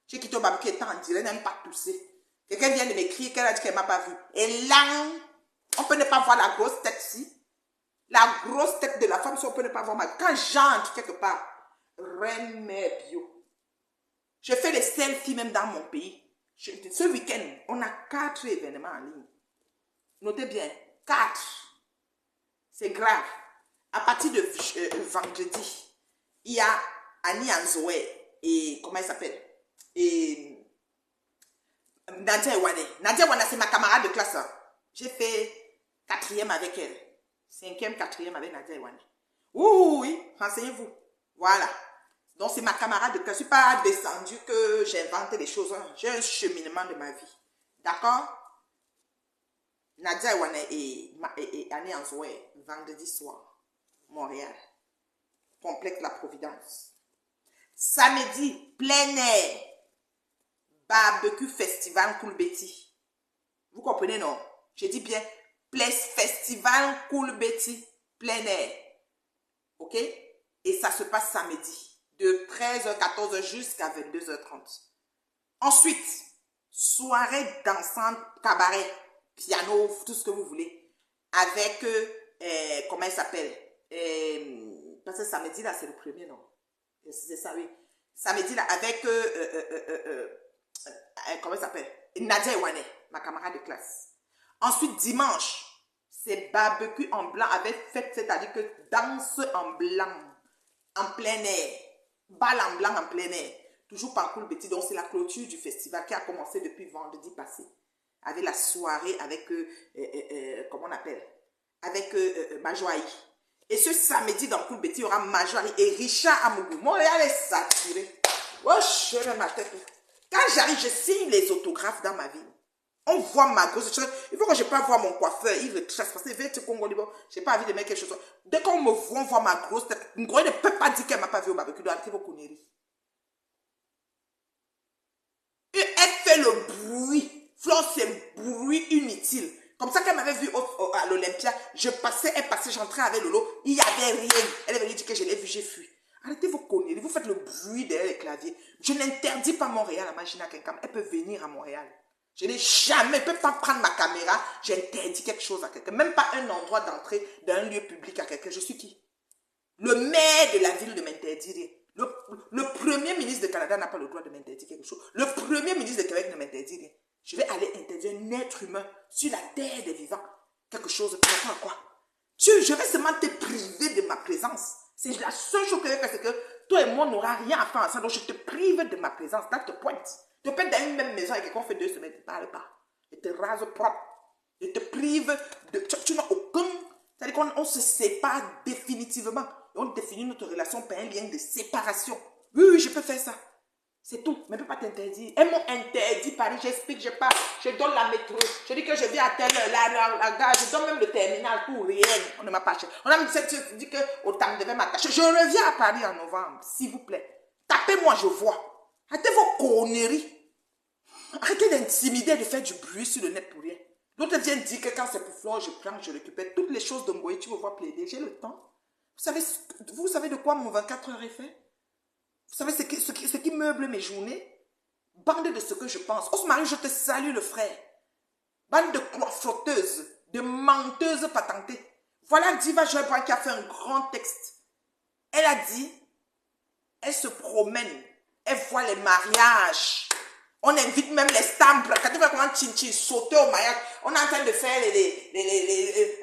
J'ai quitté le barbecue étant en direct, elle n'a même pas toussé. Quelqu'un vient de m'écrire qu'elle a dit qu'elle ne m'a pas vu. Et là, on peut ne pas voir la grosse tête ici. La grosse tête de la femme, si on peut ne pas voir ma... Quand j'entre quelque part, Reine Mère Bio. Je fais les selfies même dans mon pays. Ce week-end, on a 4 événements en ligne. Notez bien, 4. C'est grave. À partir de vendredi, il y a Annie Anzoé et comment elle s'appelle? Et Nadia Ewane. Nadia Ewane, c'est ma camarade de classe. J'ai fait 4e avec elle. 5e, 4e avec Nadia Ewane. Oui, renseignez-vous. Voilà. Donc, c'est ma camarade de classe. Je ne suis pas descendue que j'invente des choses. Hein. J'ai un cheminement de ma vie. D'accord? Nadia Ewane et Annie Anzoé, vendredi soir, Montréal. Complexe La Providence. Samedi, plein air. Barbecue Festival Coulbeti. Vous comprenez, non? Je dis bien, Festival Coulbeti, plein air. Ok? Et ça se passe samedi. De 13h14 jusqu'à 22h30. Ensuite, soirée dansante, cabaret, piano, tout ce que vous voulez. Avec, comment elle s'appelle? Parce que samedi, là, c'est le premier, non? C'est ça, oui. Samedi, là, avec, comment elle s'appelle? Nadia Ewane, ma camarade de classe. Ensuite, dimanche, c'est barbecue en blanc avec fête, c'est-à-dire que danse en blanc, en plein air. Bal en blanc en plein air. Toujours par Coulbeti. Donc, c'est la clôture du festival qui a commencé depuis vendredi passé. Avec la soirée, avec, comment on appelle? Avec Majoaï. Et ce samedi, dans Coulbeti, il y aura Majoaï et Richard Amougou. Montréal est saturé. Oh, je vais ma tête. Quand j'arrive, je signe les autographes dans ma ville. On voit ma grosse chose. Il faut que je pas voir mon coiffeur. Il retrace parce qu'il veut être Congo libre. Je n'ai pas envie de mettre quelque chose. Dès qu'on me voit, on voit ma grosse tête. Une grosse ne peut pas dire qu'elle m'a pas vu au barbecue. Donc, arrêtez vos conneries. Et elle fait le bruit. Flore, c'est bruit inutile. Comme ça qu'elle m'avait vu à l'Olympia. Je passais, elle passait, j'entrais avec Lolo. Il n'y avait rien. Elle est venue dire que je l'ai vu, j'ai fui. Arrêtez vos conneries. Vous faites le bruit derrière les claviers. Je n'interdis pas Montréal à Magina quelqu'un. Elle peut venir à Montréal. Je n'ai jamais, je ne peux pas prendre ma caméra, j'interdis quelque chose à quelqu'un. Même pas un endroit d'entrée d'un lieu public à quelqu'un. Je suis qui? Le maire de la ville de m'interdire rien. Le premier ministre du Canada n'a pas le droit de m'interdire quelque chose. Le premier ministre du Québec ne m'interdit rien. Je vais aller interdire un être humain sur la terre des vivants. Quelque chose, par rapport à quoi? Je vais seulement te priver de ma présence. C'est la seule chose que je vais faire, c'est que toi et moi, on n'aura rien à faire ensemble. Donc, je te prive de ma présence. Là, je te pointe. Tu peux être dans une même maison avec quelqu'un, on fait 2 semaines, tu ne parles pas. Je te rase propre. Je te prive de... Tu n'as aucun... C'est-à-dire qu'on se sépare définitivement. Et on définit notre relation par un lien de séparation. Oui, je peux faire ça. C'est tout. Mais je ne peux pas t'interdire. Elles m'ont interdit Paris. J'explique, je parle. Je donne la métro. Je dis que je viens à telle heure, la gare. Je donne même le terminal pour rien. On ne m'a pas acheté. On a dit qu'au temps devait m'attacher. Je reviens à Paris en novembre, s'il vous plaît. Tapez-moi, je vois. Arrêtez vos conneries. Arrêtez d'intimider, de faire du bruit sur le net pour rien. L'autre vient dire que quand c'est pour Flore, je prends, je récupère. Toutes les choses de Mboye, tu me vois plaider. J'ai le temps. Vous savez de quoi mon 24 heures est fait? Vous savez ce qui meuble mes journées? Bande de ce que je pense. Osmarie, je te salue le frère. Bande de cloisoteuses, de menteuses patentées. Voilà Diva Joyboy qui a fait un grand texte. Elle a dit, elle se promène, elle voit les mariages. On invite même les stamps. Quand tu vois comment Chin sauter au mariage, on est en train de faire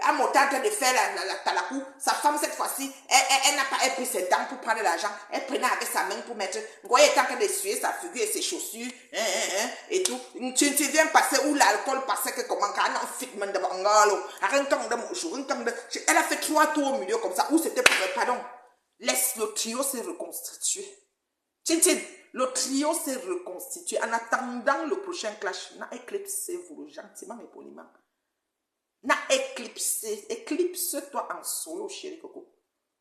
un moteur en train de faire la talakou. Sa femme, cette fois-ci, elle n'a pas pris ses dents pour prendre l'argent. Elle prenait avec sa main pour mettre. Goye est en train d'essuyer sa figure et ses chaussures. Et tout. Tu viens passer où l'alcool passait que comment quand on a un fitment de bangalo. Elle a fait 3 tours au milieu comme ça. Où c'était pour. Pardon. Laisse le trio se reconstituer. Chin, le trio s'est reconstitué. En attendant le prochain clash, n'a éclipsez-vous gentiment et poliment. N'a éclipsé. Éclipse-toi en solo, chérie Coco.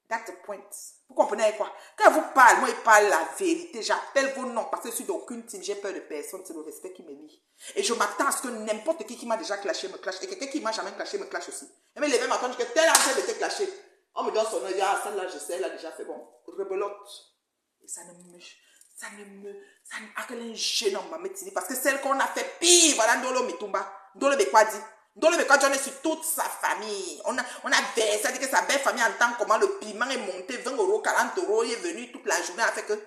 That's the point. Vous comprenez quoi? Quand vous parlez, moi, je parle la vérité. J'appelle vos noms parce que je suis d'aucune team. J'ai peur de personne. C'est le respect qui me lie. Et je m'attends à ce que n'importe qui m'a déjà clashé me clash. Et quelqu'un qui m'a jamais clashé me clash aussi. Et mais les mêmes attendent que tel enfant de te clasher. On me donne son nom. Ah, celle-là, je sais, elle a déjà fait bon. Rebelote. Et ça ne me gêne en mamétini parce que celle qu'on a fait pire, voilà Ndolo Mitumba, Ndolo Bekwadi. Ndolo Bekwadi, on est sur toute sa famille. On a versé, ça dit que sa belle famille entend comment le piment est monté, 20 euros, 40 euros, il est venu toute la journée, elle fait que...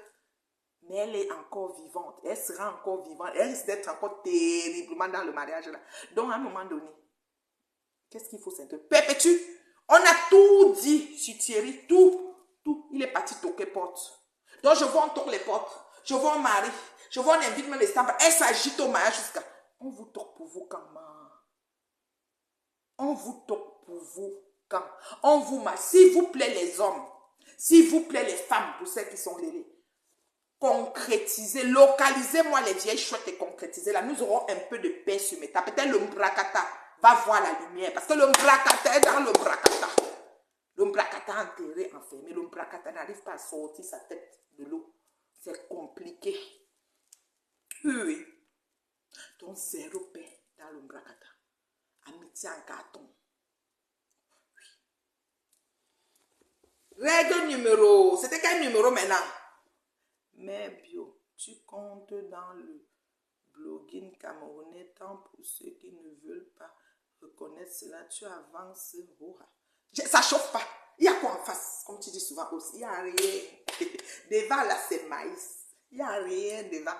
Mais elle est encore vivante, elle sera encore vivante, elle risque d'être encore terriblement dans le mariage là. Donc à un moment donné, qu'est-ce qu'il faut s'interroger? Perpétue, on a tout dit sur Thierry, tout, il est parti toquer porte. Donc je vois on toque les portes. Je vois un mari. Je vois on invite même les stamps. Elle s'agite au mariage jusqu'à... On vous toque pour vous quand même. On vous toque pour vous quand. On vous marche. S'il vous plaît les hommes. S'il vous plaît les femmes, pour celles qui sont lélées. Concrétisez. Localisez-moi les vieilles chouettes et concrétisez. Là, nous aurons un peu de paix sur mes tables. Peut-être le Mbrakata va voir la lumière. Parce que le Mbrakata est dans le Mbrakata. Le Mbrakata enterré, enfermé. Le Mbrakata n'arrive pas à sortir sa tête de l'eau. C'est compliqué. Oui. Donc, 0 paix dans le Mbrakata. Amitié en carton. Oui. Règle numéro. C'était quel numéro maintenant? Mais bio, tu comptes dans le blogging camerounais tant pour ceux qui ne veulent pas reconnaître cela. Tu avances. Ça chauffe pas. Il y a quoi en face? Comme tu dis souvent aussi. Il n'y a rien. Devant là, c'est maïs. Il n'y a rien devant.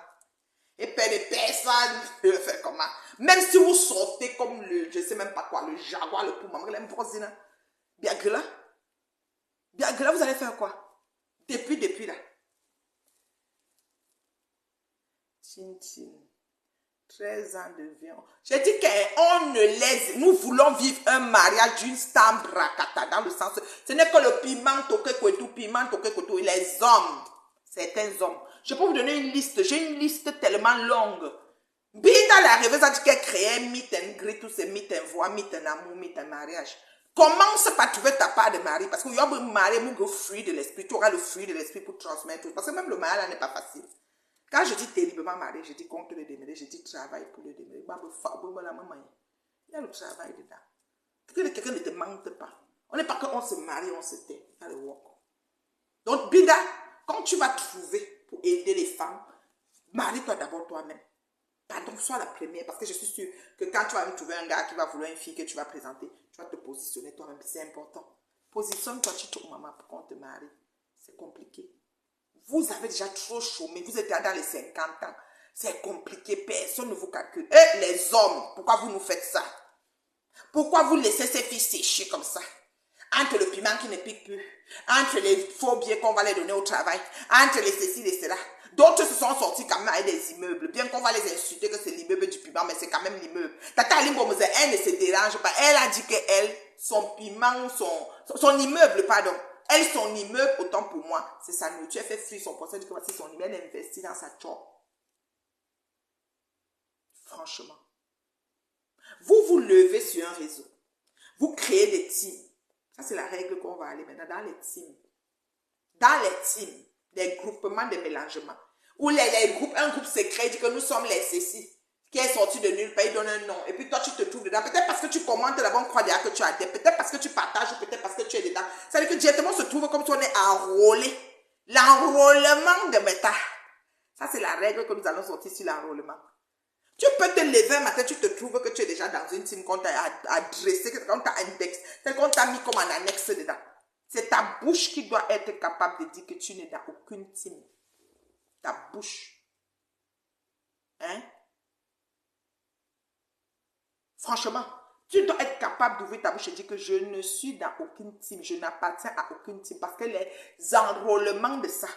Et puis les personnes ne le font comment? Même si vous sortez comme le, je ne sais même pas quoi, le jaguar, le poumon, l'imposina. Bien que là, vous allez faire quoi? Depuis là. Chin. 13 ans de vie. J'ai dit qu'on ne laisse. Nous voulons vivre un mariage d'une stamp rakata dans le sens. Ce n'est que le piment toke. Les hommes. Certains hommes. Je peux vous donner une liste. J'ai une liste tellement longue Binda la rêveuse a dit qu'elle créait meet and greet, tous ces meet and voix, meet and amour, meet and mariage. Commence par trouver ta part de mari, parce que y a un mari, le fruit de l'esprit, tu auras le fruit de l'esprit pour transmettre, parce que même le mariage n'est pas facile. Quand je dis terriblement marié, je dis contre le démêler, je dis travail pour le démêler. Il y a le travail dedans. Quelqu'un ne te mente pas. On n'est pas qu'on se marie, on se tait. Il y a le work. Donc, Binda, quand tu vas trouver pour aider les femmes, marie-toi d'abord toi-même. Pardon, sois la première, parce que je suis sûre que quand tu vas me trouver un gars qui va vouloir une fille que tu vas présenter, tu vas te positionner toi-même, c'est important. Positionne-toi, tu te maman pour qu'on te marie. C'est compliqué. Vous avez déjà trop chômé, vous êtes dans les 50 ans. C'est compliqué, personne ne vous calcule. Et les hommes, pourquoi vous nous faites ça? Pourquoi vous laissez ces filles sécher comme ça? Entre le piment qui ne pique plus, entre les faux billets qu'on va les donner au travail, entre les ceci et cela. D'autres se sont sortis quand même avec des immeubles. Bien qu'on va les insulter que c'est l'immeuble du piment, mais c'est quand même l'immeuble. Tata Aline Bomose, elle ne se dérange pas. Elle a dit que elle, son piment, son immeuble, pardon. Elle, son immeuble, autant pour moi, c'est sa nourriture. Elle fait fuir son poste. Elle dit que voici son immeuble, elle investit dans sa job. Franchement. Vous levez sur un réseau. Vous créez des teams. Ça, c'est la règle qu'on va aller maintenant dans les teams. Dans les teams, des groupements de mélangement. Ou les groupes, un groupe secret dit que nous sommes les ceci, qui est sorti de nulle part, il donne un nom. Et puis toi, tu te trouves dedans. Peut-être parce que tu commentes là-bas, on croit déjà que tu as des. Peut-être parce que tu partages, ou peut-être parce que tu es dedans. Ça veut dire que directement on se trouve comme si on est enrôlé. L'enrôlement de méta. Ça, c'est la règle que nous allons sortir sur l'enrôlement. Tu peux te lever un matin, tu te trouves que tu es déjà dans une team qu'on t'a adressé, qu'on t'a index, qu'on t'a mis comme en annexe dedans. C'est ta bouche qui doit être capable de dire que tu n'es dans aucune team. Ta bouche. Hein? Franchement, tu dois être capable d'ouvrir ta bouche et dire que je ne suis dans aucune team, je n'appartiens à aucune team, parce que les enrôlements de ça.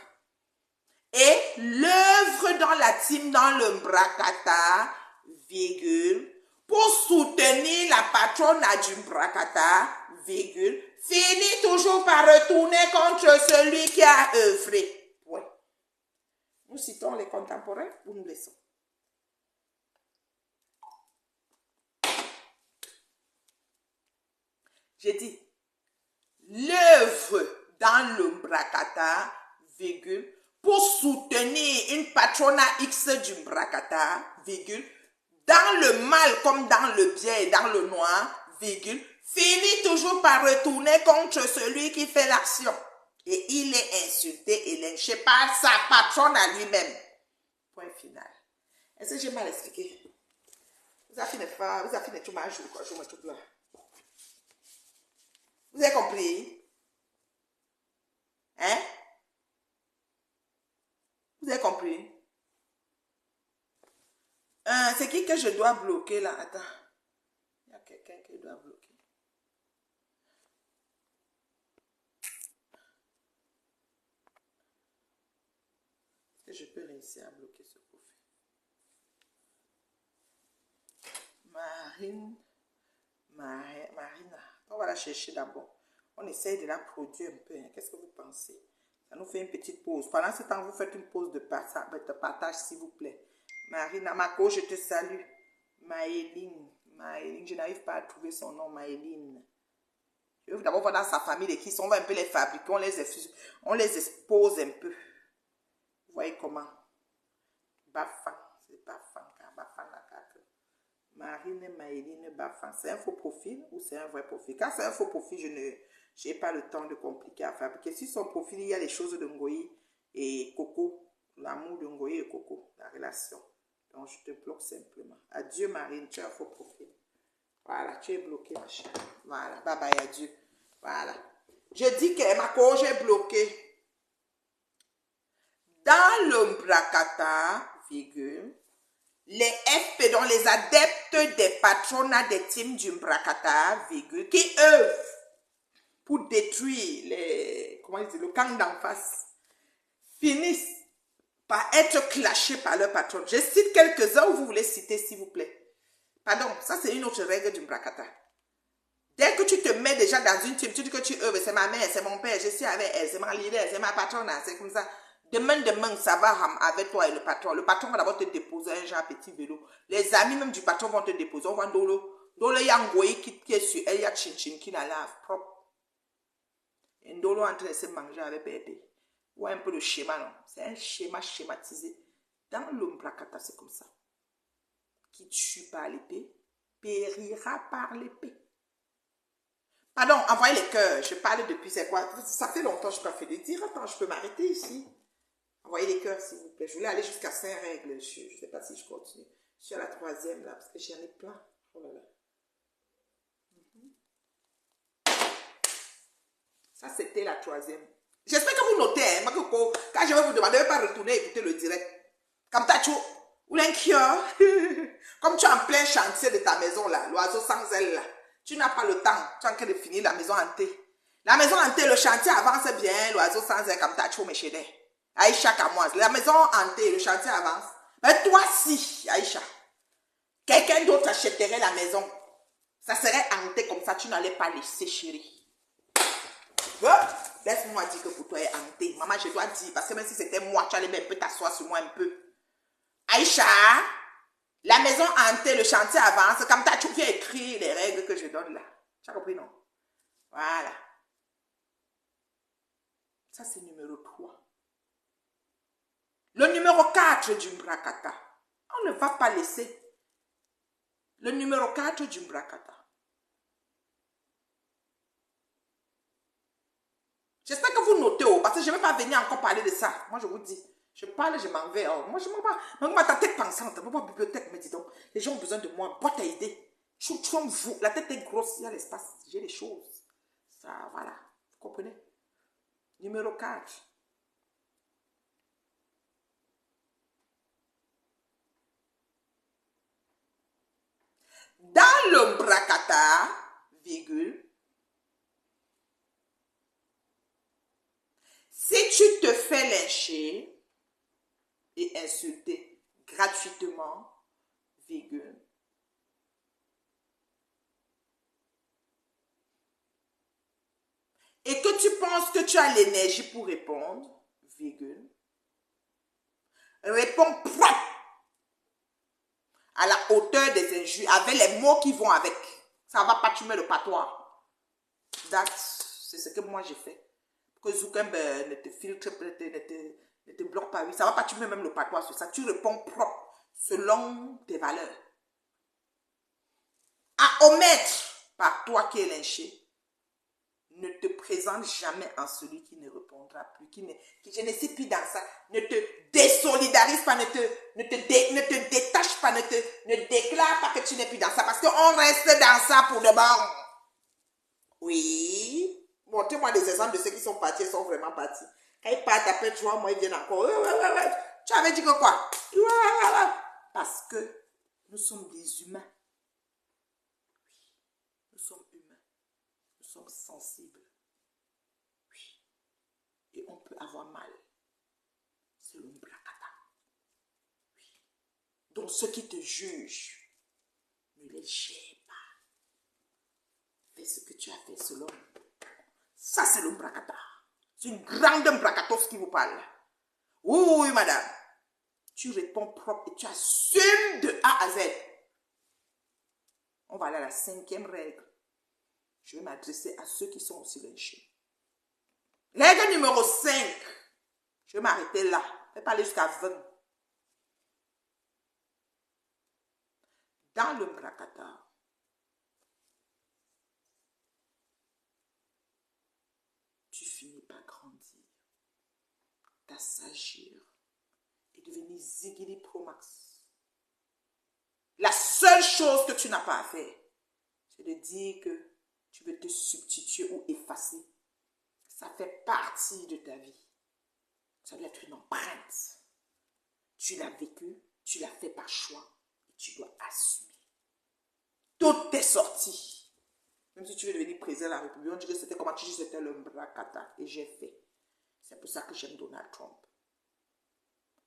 Et l'œuvre dans la team, dans le Mbrakata, virgule, pour soutenir la patronne du Mbrakata, virgule, finit toujours par retourner contre celui qui a œuvré. Ouais. Nous citons les contemporains ou nous laissons? J'ai dit, l'œuvre dans le Mbrakata, virgule, pour soutenir une patrona X du Mbrakata, virgule, dans le mal comme dans le bien et dans le noir, virgule, finit toujours par retourner contre celui qui fait l'action. Et il est insulté et lynché par sa patronne à lui-même. Point final. Est-ce que j'ai mal expliqué? Vous avez fini tout ma jour, quoi. Je me trouve là. Vous avez compris? Hein? Vous avez compris? C'est qui que je dois bloquer là? Attends. Il y a quelqu'un qui doit bloquer. Est-ce que je peux réussir à bloquer ce profil? Marina. On va la chercher d'abord. On essaye de la produire un peu. Hein. Qu'est-ce que vous pensez? Ça nous fait une petite pause. Pendant ce temps, vous faites une pause de partage, s'il vous plaît. Marina, Marco, je te salue. Maëline, je n'arrive pas à trouver son nom, Maëline. Je veux d'abord voir dans sa famille les qui sont. On va un peu les fabriquer, on les expose un peu. Vous voyez comment? Bafan, c'est Bafan, Bafan la carte. Marine, Maëline, Bafan. C'est un faux profil ou c'est un vrai profil? Quand c'est un faux profil, je n'ai pas le temps de compliquer à fabriquer. Sur son profil, il y a les choses de Ngoyi et Coco. L'amour de Ngoyi et Coco, la relation. Donc, je te bloque simplement. Adieu, Marine, tu as un faux profil. Voilà, tu es bloqué, ma chère. Voilà, bye bye, adieu. Voilà. Je dis que ma cause est bloquée. Dans le Mbrakata, virgule, les FP, dont les adeptes des patronats des teams du Mbrakata, virgule, qui œuvrent pour détruire le camp d'en face, finissent par être clashés par leur patron. Je cite quelques-uns où vous voulez citer, s'il vous plaît. Pardon, ça c'est une autre règle du Mbrakata. Dès que tu te mets déjà dans une team, tu dis que tu œuvres, c'est ma mère, c'est mon père, je suis avec elle, c'est ma leader, c'est ma patronne, c'est comme ça. Demain, ça va avec toi et le patron. Le patron va d'abord te déposer un genre petit vélo. Les amis même du patron vont te déposer. On va Ndolo. Ndolo, il y a un goy qui est sur elle, il y a Chin qui la lave propre. Et Ndolo est en train de se manger avec bébé. Ouais, un peu le schéma, non? C'est un schéma schématisé. Dans l'Umbrakata, c'est comme ça. Qui tue par l'épée, périra par l'épée. Pardon, envoyez les cœurs. Je parle depuis, c'est quoi? Ça fait longtemps que je n'ai pas fait de dire. Attends, je peux m'arrêter ici. Envoyez les cœurs, s'il vous plaît. Je voulais aller jusqu'à 5 règles. Je ne sais pas si je continue. Je suis à la 3e, là, parce que j'en ai plein. Oh là là. Ça, c'était la 3e. J'espère que vous notez, hein, quand je vais vous demander, ne pas retourner écouter le direct. Comme t'as tu ou comme tu es en plein chantier de ta maison, là, l'oiseau sans aile, là. Tu n'as pas le temps. Tu es en train de finir la maison hantée. La maison hantée, le chantier avance bien, l'oiseau sans aile, comme t'as tu mes chédés. Aïcha Kamoise, la maison hantée, le chantier avance. Mais toi, si, Aïcha, quelqu'un d'autre achèterait la maison, ça serait hanté comme ça, tu n'allais pas laisser, chérie. Laisse-moi dire que pour toi, est hanté. Maman, je dois dire, parce que même si c'était moi, tu allais même un peu t'asseoir sur moi un peu. Aïcha, la maison hantée, le chantier avance. Comme tu as viens écrire les règles que je donne là. Tu as compris, non? Voilà. Ça, c'est numéro 3. Le numéro 4 du Mbrakata. On ne va pas laisser. Le numéro 4 du Mbrakata. J'espère que vous notez, parce que je ne vais pas venir encore parler de ça. Moi, je vous dis. Je parle, je m'en vais. Moi, je m'en vais. Moi, ta tête pensante. Moi, bibliothèque, mais dis donc. Les gens ont besoin de moi. Boîte à idées. Je suis comme vous. La tête est grosse. Il y a l'espace. J'ai les choses. Ça, voilà. Vous comprenez? Numéro 4. Dans le Mbrakata, virgule, si tu te fais lyncher et insulter gratuitement, virgule, et que tu penses que tu as l'énergie pour répondre, virgule, réponds propre à la hauteur des injures, avec les mots qui vont avec. Ça ne va pas, tu mets le patois. C'est ce que moi j'ai fait. Que Zuckerberg ne te filtre, ne te bloque pas. Oui, ça ne va pas, tu mets même le patois sur ça. Tu réponds propre, selon tes valeurs. À omettre par toi qui es lynché, ne te présente jamais en celui qui ne répondra plus, qui je ne suis plus dans ça. Ne te désolidarise pas, ne te détache pas, ne déclare pas que tu n'es plus dans ça, parce qu'on reste dans ça pour de bon. Oui. Montrez-moi des exemples de ceux qui sont partis et sont vraiment partis. Quand ils partent après 3 mois, ils viennent encore. Tu avais dit que quoi? Parce que nous sommes des humains. Nous sommes humains. Nous sommes sensibles. Oui. Et on peut avoir mal. C'est le Mbrakata. Oui. Donc ceux qui te jugent, ne les gêne pas. Fais ce que tu as fait selon. Ça, c'est le Mbrakata. C'est une grande Mbrakatos qui vous parle. Oui, madame. Tu réponds propre et tu assumes de A à Z. On va aller à la 5e règle. Je vais m'adresser à ceux qui sont aussi lynchés. Règle numéro 5. Je vais m'arrêter là. Je vais pas aller jusqu'à 20. Dans le Mbrakata, tu finis par grandir, t'assagir et devenir Zigiri Pro Max. La seule chose que tu n'as pas à faire, c'est de dire que tu veux te substituer ou effacer. Ça fait partie de ta vie. Ça doit être une empreinte. Tu l'as vécu, tu l'as fait par choix et tu dois assumer. Tout est sorti. Même si tu veux devenir président de la République, on dit que c'était comment tu dis que c'était le Mbrakata. Et j'ai fait. C'est pour ça que j'aime Donald Trump.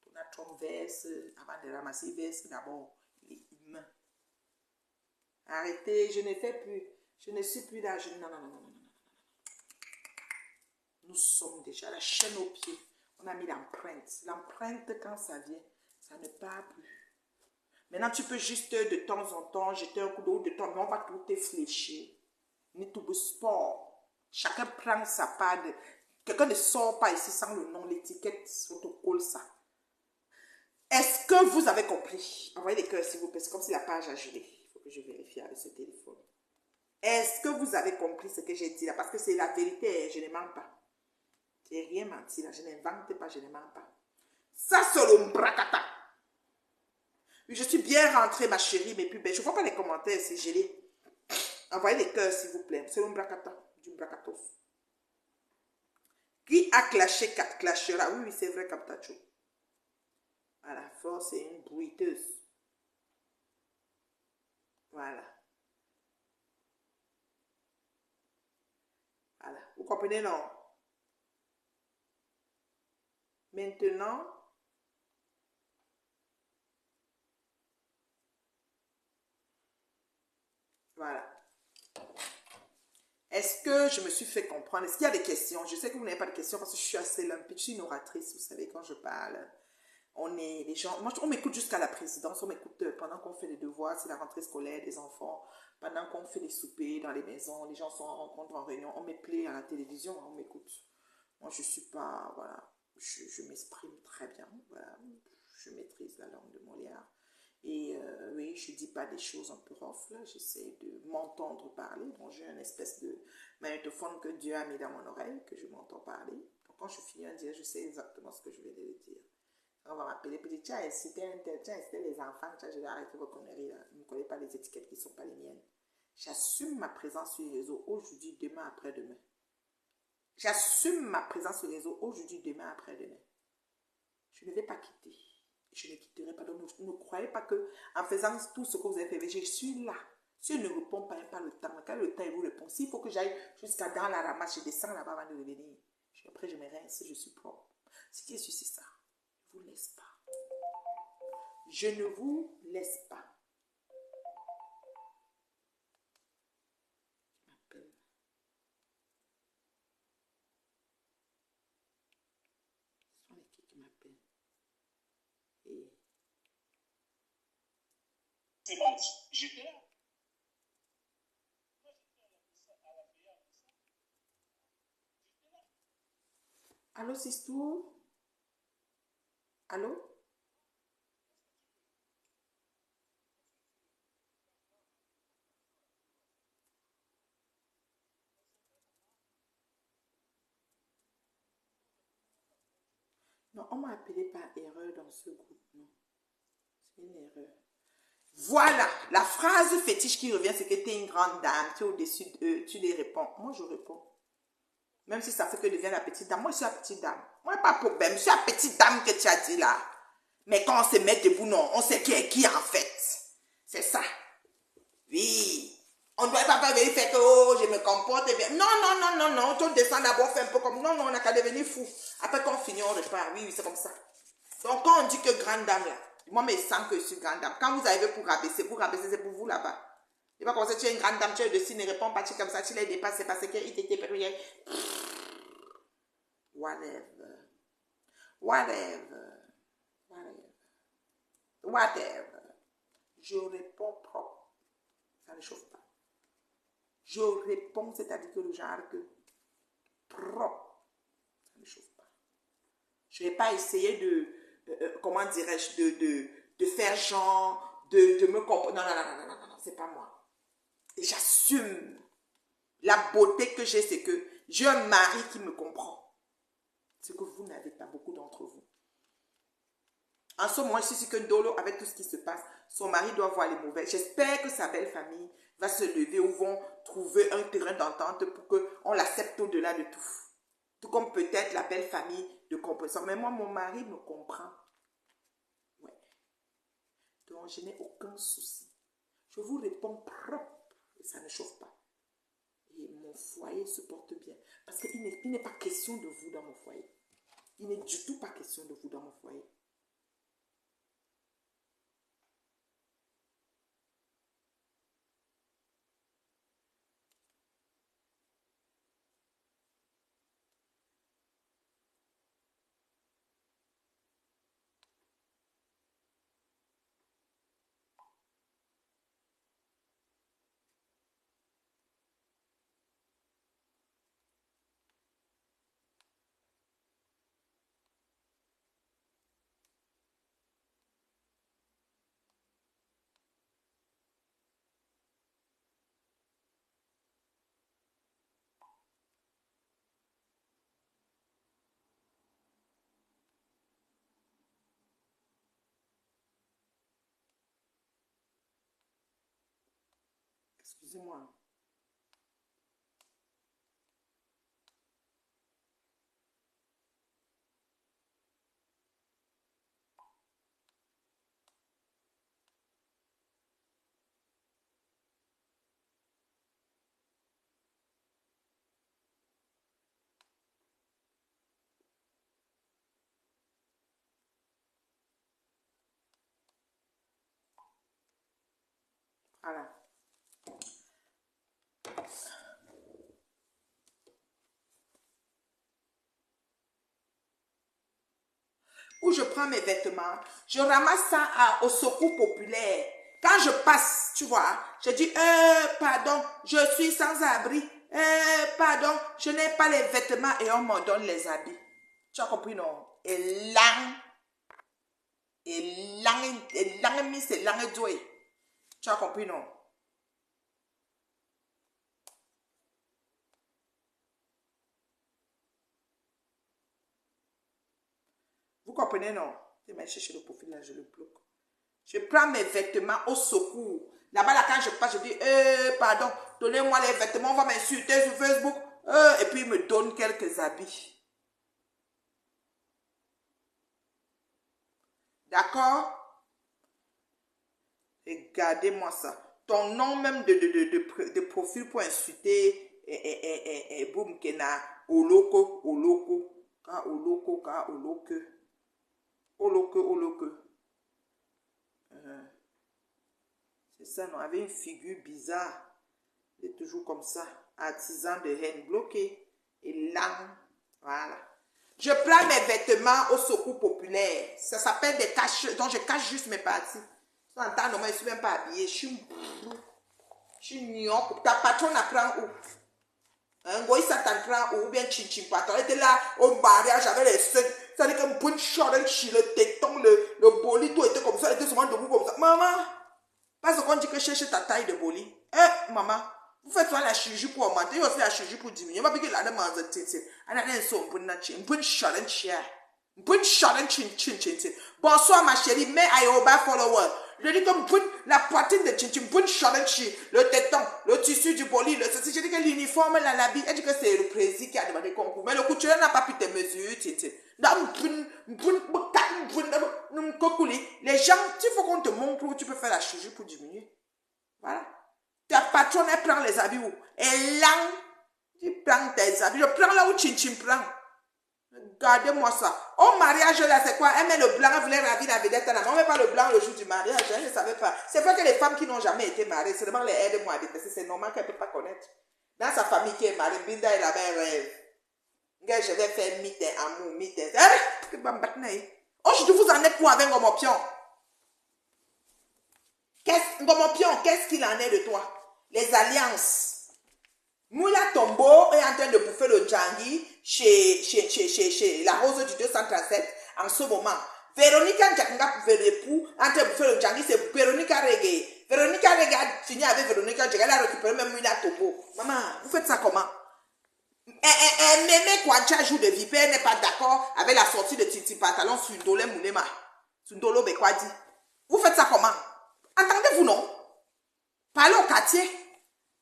Donald Trump verse, avant de ramasser, il verse d'abord. Il est humain. Arrêtez, je ne fais plus. Je ne suis plus là. Non. Nous sommes déjà la chaîne aux pieds. On a mis l'empreinte. L'empreinte, quand ça vient, ça ne part plus. Maintenant, tu peux juste de temps en temps jeter un coup d'eau de temps, mais on va tout fléchir. Ni tout sport. Chacun prend sa part de... Quelqu'un ne sort pas ici sans le nom, l'étiquette, protocole, ça. Est-ce que vous avez compris? Envoyez des cœurs, s'il vous plaît. C'est comme si la page a gelé. Il faut que je vérifie avec ce téléphone. Est-ce que vous avez compris ce que j'ai dit là? Parce que c'est la vérité, je ne mens pas. Je n'ai rien menti là, je n'invente pas, je ne mens pas. Ça, c'est le bracata. Je suis bien rentrée, ma chérie, mes plus belles. Je ne vois pas les commentaires, c'est gelé. Envoyez les cœurs, s'il vous plaît. C'est le bracata, du bracatos. Qui a clashé, clashera? Oui, oui, c'est vrai, Captacho. Voilà, force est une bruiteuse. Voilà. Voilà. Vous comprenez, non? Maintenant, voilà. Est-ce que je me suis fait comprendre? Est-ce qu'il y a des questions? Je sais que vous n'avez pas de questions parce que je suis assez limpide. Je suis une oratrice, vous savez, quand je parle. On est les gens, moi, on m'écoute jusqu'à la présidence, on m'écoute pendant qu'on fait les devoirs, c'est la rentrée scolaire des enfants, pendant qu'on fait les soupers dans les maisons, les gens sont en rencontre, en réunion, on m'appelle à la télévision, on m'écoute. Moi, je suis pas, voilà, je m'exprime très bien, voilà, je maîtrise la langue de Molière. Et oui, je dis pas des choses un peu rough, là, j'essaie de m'entendre parler, donc j'ai une espèce de magnétophone que Dieu a mis dans mon oreille, que je m'entends parler. Donc quand je finis à dire, je sais exactement ce que je vais dire. On va m'appeler petit tiens, c'était les enfants, tiens, je vais arrêter vos conneries là. Ne me collez pas les étiquettes qui ne sont pas les miennes. J'assume ma présence sur les réseaux aujourd'hui, demain, après-demain. J'assume ma présence sur les réseaux aujourd'hui, demain, après-demain. Je ne vais pas quitter. Je ne quitterai pas. Donc, ne croyez pas que en faisant tout ce que vous avez fait, je suis là. Si je ne réponds pas, pas le temps. Quand le temps il vous répond, s'il faut que j'aille jusqu'à dans la ramasse, je descends là-bas avant de revenir. Après, je me rince, je suis propre. Ce qui est sûr, c'est ça. Je ne vous laisse pas. Je ne vous laisse pas. Je m'appelle. Ce sont les qui m'appellent. Et... C'est bon, j'étais là. Allô, Sistou? Allô? Non, on m'a appelé par erreur dans ce groupe. Non, c'est une erreur. Voilà, la phrase fétiche qui revient, c'est que tu es une grande dame, tu es au-dessus d'eux, tu les réponds. Moi, je réponds. Même si ça fait que devient la petite dame. Moi, je suis la petite dame. Moi, pas de problème. Je suis la petite dame que tu as dit là. Mais quand on se met debout, non, on sait qui est qui en fait. C'est ça. Oui. On ne doit pas venir faire que, oh, je me comporte bien. Non, non, non, non, non. Tu descends d'abord, fais un peu comme, non, non, on n'a qu'à devenir fou. Après, quand on finit, on repart. Oui, oui, c'est comme ça. Donc, quand on dit que grande dame, là, moi, je sens que je suis grande dame. Quand vous arrivez pour rabaisser, c'est pour vous là-bas. Il va commencer, tu es une grande dame, tu es au-dessus, ne réponds pas, tu es comme ça, tu les dépasses, c'est parce qu'il t'était permis. Whatever. Whatever. Whatever. Whatever. Je réponds propre. Ça ne chauffe pas. Je réponds, c'est-à-dire que le genre que propre. Ça ne chauffe pas. Je ne vais pas essayer comment dirais-je, de faire genre, de me comprendre. Non, non, non, non, non, non, non, c'est pas moi. Et j'assume. La beauté que j'ai, c'est que j'ai un mari qui me comprend. Ce que vous n'avez pas, beaucoup d'entre vous. En ce moment, je suis sûre que Dolo, avec tout ce qui se passe, son mari doit voir les mauvais. J'espère que sa belle famille va se lever ou vont trouver un terrain d'entente pour qu'on l'accepte au-delà de tout. Tout comme peut-être la belle famille de compréhension. Mais moi, mon mari me comprend. Ouais. Donc, je n'ai aucun souci. Je vous réponds propre et ça ne chauffe pas. Et mon foyer se porte bien. Parce qu'il n'est pas question de vous dans mon foyer. Il n'est du tout pas question de vous dans mon foyer. Excusez-moi. Voilà. Où je prends mes vêtements, je ramasse ça au secours populaire. Quand je passe, tu vois, je dis, pardon, je suis sans abri. Pardon, je n'ai pas les vêtements et on me donne les habits. Tu as compris, non? Et lang, c'est lang doué. Tu as compris, non? Vous comprenez, non? Je vais chercher le profil là, je le bloque. Je prends mes vêtements au secours. Là-bas, là, quand je passe, je dis, pardon, donnez-moi les vêtements, on va m'insulter sur Facebook. Et puis, il me donne quelques habits. D'accord? Regardez-moi ça. Ton nom même de profil pour insulter boum, kena, oloko, oloko, ka oloko, ka oloko, oloko, oloko. C'est ça, non? Avec une figure bizarre. C'est toujours comme ça. Artisan de haine bloqué. Et là, voilà. Je prends mes vêtements au secours populaire. Ça s'appelle des caches. Donc, je cache juste mes parties. En temps normal, je ne suis même pas habillée. Je suis nion. Ta patronne apprend où? Un goy, ça t'en prend où? Ou bien chinchin patron. Elle était là au mariage avec les seins. Ça dit qu'un bon short, le téton, le boli, tout était comme ça. Elle était souvent debout comme ça. Maman, parce qu'on dit que cherche ta taille de boli. Maman, vous faites soit la chirurgie pour augmenter, ou aussi la chirurgie pour diminuer. Je vais dire que la demande de tétin. Elle a un son bon chin, bon short and chia. Bon short and chin. Bonsoir ma chérie, mais Ayoba follower. Je dis comme la poitrine de chin, bon short and chi, le téton, le tissu du boli, le ceci. Je dis que l'uniforme, l'habit, elle dit que c'est le président qui a demandé concours. Mais le couturier n'a pas pu te mesurer, les gens, il faut qu'on te montre où tu peux faire la chirurgie pour diminuer. Voilà. Ta patronne, elle prend les habits où? Et là, tu prends tes habits. Je prends là où Chin prend. Regardez-moi ça. Au mariage, là, c'est quoi? Elle met le blanc, elle voulait ravir la vedette. On ne met pas le blanc le jour du mariage. Elle ne savait pas. C'est vrai que les femmes qui n'ont jamais été mariées, c'est vraiment les aides-moi à parce que c'est normal qu'elle ne peut pas connaître. Dans sa famille qui est mariée, Binda, elle avait un rêve. Je vais faire mythe, amour, mythe. Aujourd'hui, vous en êtes pour avec Ngomopion. Ngomopion, qu'est-ce qu'il en est de toi? Les alliances. Moula Tombo est en train de bouffer le Djangui chez la Rose du 237 en ce moment. Véronica Ndjakanga pouvait l'époux en train de bouffer le Djangui, c'est Véronica Reggae. Véronica Reggae a fini avec Véronica Ndjakanga, elle a récupéré même Moula Tombo. Maman, vous faites ça comment? Un mémé Kwancha joue de vipère n'est pas d'accord avec la sortie de Titi Pantalon sur Ndolé Moulema. Sur Ndolo Bekwadi. Vous faites ça comment? Entendez-vous, non? Parlez au quartier.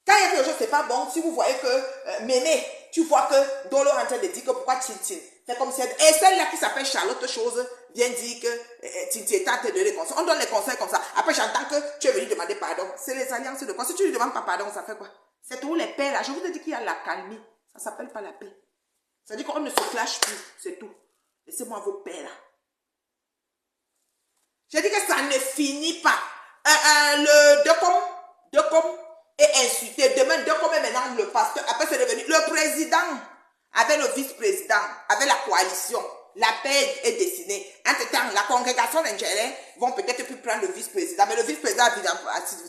Quand il y a quelque chose, c'est pas bon. Si vous voyez que Mémé, tu vois que Dolo est en train de dire que pourquoi Tintin. C'est comme si. Et celle-là qui s'appelle Charlotte Chose vient dire que Tintin est en train de donner des conseils. On donne les conseils comme ça. Après, j'entends que tu es venu demander pardon. C'est les alliances de quoi? Si tu ne demandes pas pardon, ça fait quoi? C'est où les paix là? Je vous ai dit qu'il y a la calmie. Ça s'appelle pas la paix. Ça dit qu'on ne se clash plus. C'est tout. Laissez-moi vos paix là. J'ai dit que ça ne finit pas. Le Decom est insulté. Demain, Decom est maintenant le pasteur. Après, c'est devenu le président avec le vice-président, avec la coalition. La paix est dessinée. Entre-temps, la congrégation d'Indjélé vont peut-être plus prendre le vice-président. Mais le vice-président,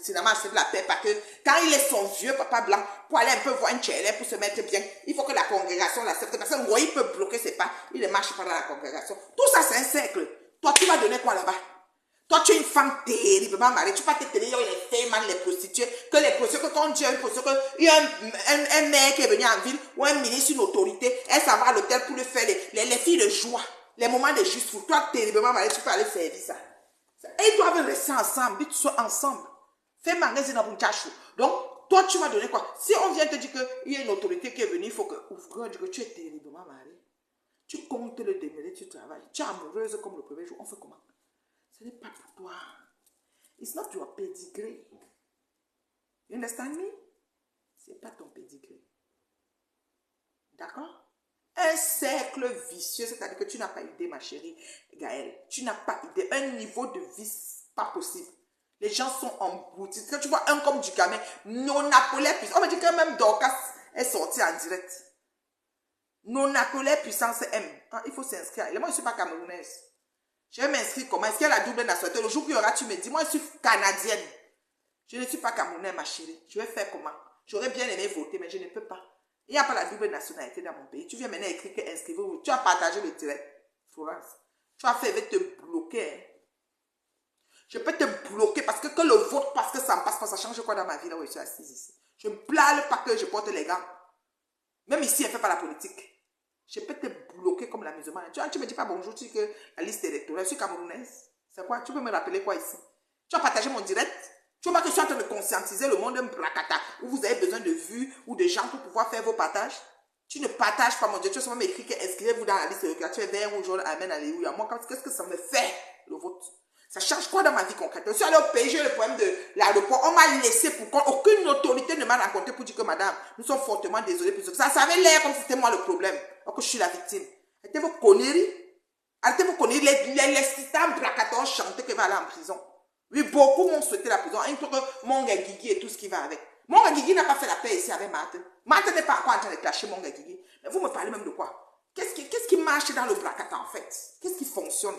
finalement, c'est de la paix parce que quand il est son vieux papa blanc, pour aller un peu voir Indjélé, pour se mettre bien, il faut que la congrégation l'accepte. Parce que il peut bloquer ses pas. Il ne marche pas dans la congrégation. Tout ça, c'est un cercle. Toi, tu vas donner quoi là-bas? Toi, tu es une femme terriblement mariée. Tu vas te tenir les femmes, les prostituées. Que les prostituées, quand on dit une prostituée, il y a un maire qui est venu en ville, ou un ministre, une autorité, elle s'en va à l'hôtel pour lui faire les filles de joie, les moments de juste pour toi, terriblement mariée, tu peux aller servir ça. Et ils doivent rester ensemble, ils soient ensemble. Fais magasin dans un chachou. Donc, toi, tu m'as donné quoi? Si on vient te dire qu'il y a une autorité qui est venue, il faut que ouvre, que tu es terriblement marié. Tu comptes le démêler, tu travailles. Tu es amoureuse comme le premier jour. On fait comment? Ce n'est pas pour toi. It's not your pedigree. You understand me? Ce n'est pas ton pedigree. D'accord? Un cercle vicieux, c'est-à-dire que tu n'as pas idée, ma chérie Gaëlle. Tu n'as pas idée. Un niveau de vice pas possible. Les gens sont emboutis. Quand tu vois un comme du gamin, non appelé puissance. On me dit que même Dorcas est sorti en direct. Non appelé puissance M. Ah, il faut s'inscrire. Et moi, je ne suis pas camerounaise. Je vais m'inscrire comment? Est-ce qu'il y a la double nationalité? Le jour qu'il y aura, tu me dis, moi, je suis canadienne. Je ne suis pas camerounaise, ma chérie. Je vais faire comment? J'aurais bien aimé voter, mais je ne peux pas. Il n'y a pas la double nationalité dans mon pays. Tu viens maintenant écrire que inscrivez-vous. Tu as partagé le direct. Florence. Tu as fait, je vais te bloquer. Hein. Je peux te bloquer parce que le vote, parce que ça ne passe pas, ça change quoi dans ma vie là où je suis assise ici. Je ne blâle pas que je porte les gants. Même ici, elle ne fait pas la politique. Je peux te bloquer comme la musulmane. Tu ne me dis pas bonjour, tu dis que la liste électorale, je suis camerounaise. C'est quoi? Tu peux me rappeler quoi ici? Tu as partagé mon direct? Tu vois que je suis en train de conscientiser le monde d'un bracata où vous avez besoin de vues ou de gens pour pouvoir faire vos partages? Tu ne partages pas mon direct. Tu as seulement m'écrit que inscrivez-vous dans la liste électorale. Tu es vert ou jaune, amen, alléluia. Moi, qu'est-ce que ça me fait, le vote? Ça change quoi dans ma vie concrète? Je suis allée au pays, j'ai eu le problème de l'aéroport. On m'a laissé pour quoi? Aucune autorité ne m'a raconté pour dire que madame, nous sommes fortement désolés pour ça. Ça avait l'air comme si c'était moi le problème. Alors que je suis la victime. Arrêtez vos conneries. Arrêtez vos conneries. Les systèmes bracateurs chantaient qu'elle va aller en prison. Oui, beaucoup m'ont souhaité la prison. Un peu que Monga Guigui et tout ce qui va avec. Monga Guigui n'a pas fait la paix ici avec Marthe. Marthe n'est pas encore en train de clasher Monga Guigui. Mais vous me parlez même de quoi? Qu'est-ce qui marche dans le bracata en fait? Qu'est-ce qui fonctionne?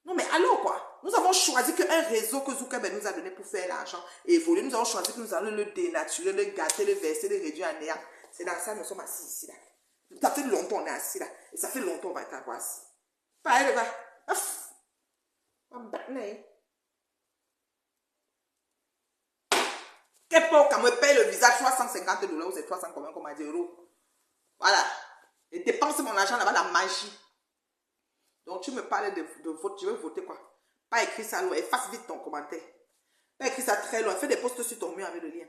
Non mais alors quoi? Nous avons choisi qu'un réseau que Zuckerberg nous a donné pour faire l'argent et évoluer, nous avons choisi que nous allons le dénaturer, le gâter, le verser, le réduire en néant. C'est dans ça que nous sommes assis ici là. Ça fait longtemps qu'on est assis là. Et ça fait longtemps qu'on va être assis. Pareil, le gars. Qu'est-ce qu'on me paye le visa $350 ou c'est 300 combien qu'on m'a dit euros. Voilà. Et dépense mon argent là-bas, la magie. Donc, tu me parles de vote, je veux voter quoi? Pas écrit ça loin, efface vite ton commentaire. Pas écrit ça très loin, fais des posts sur ton mur avec le lien.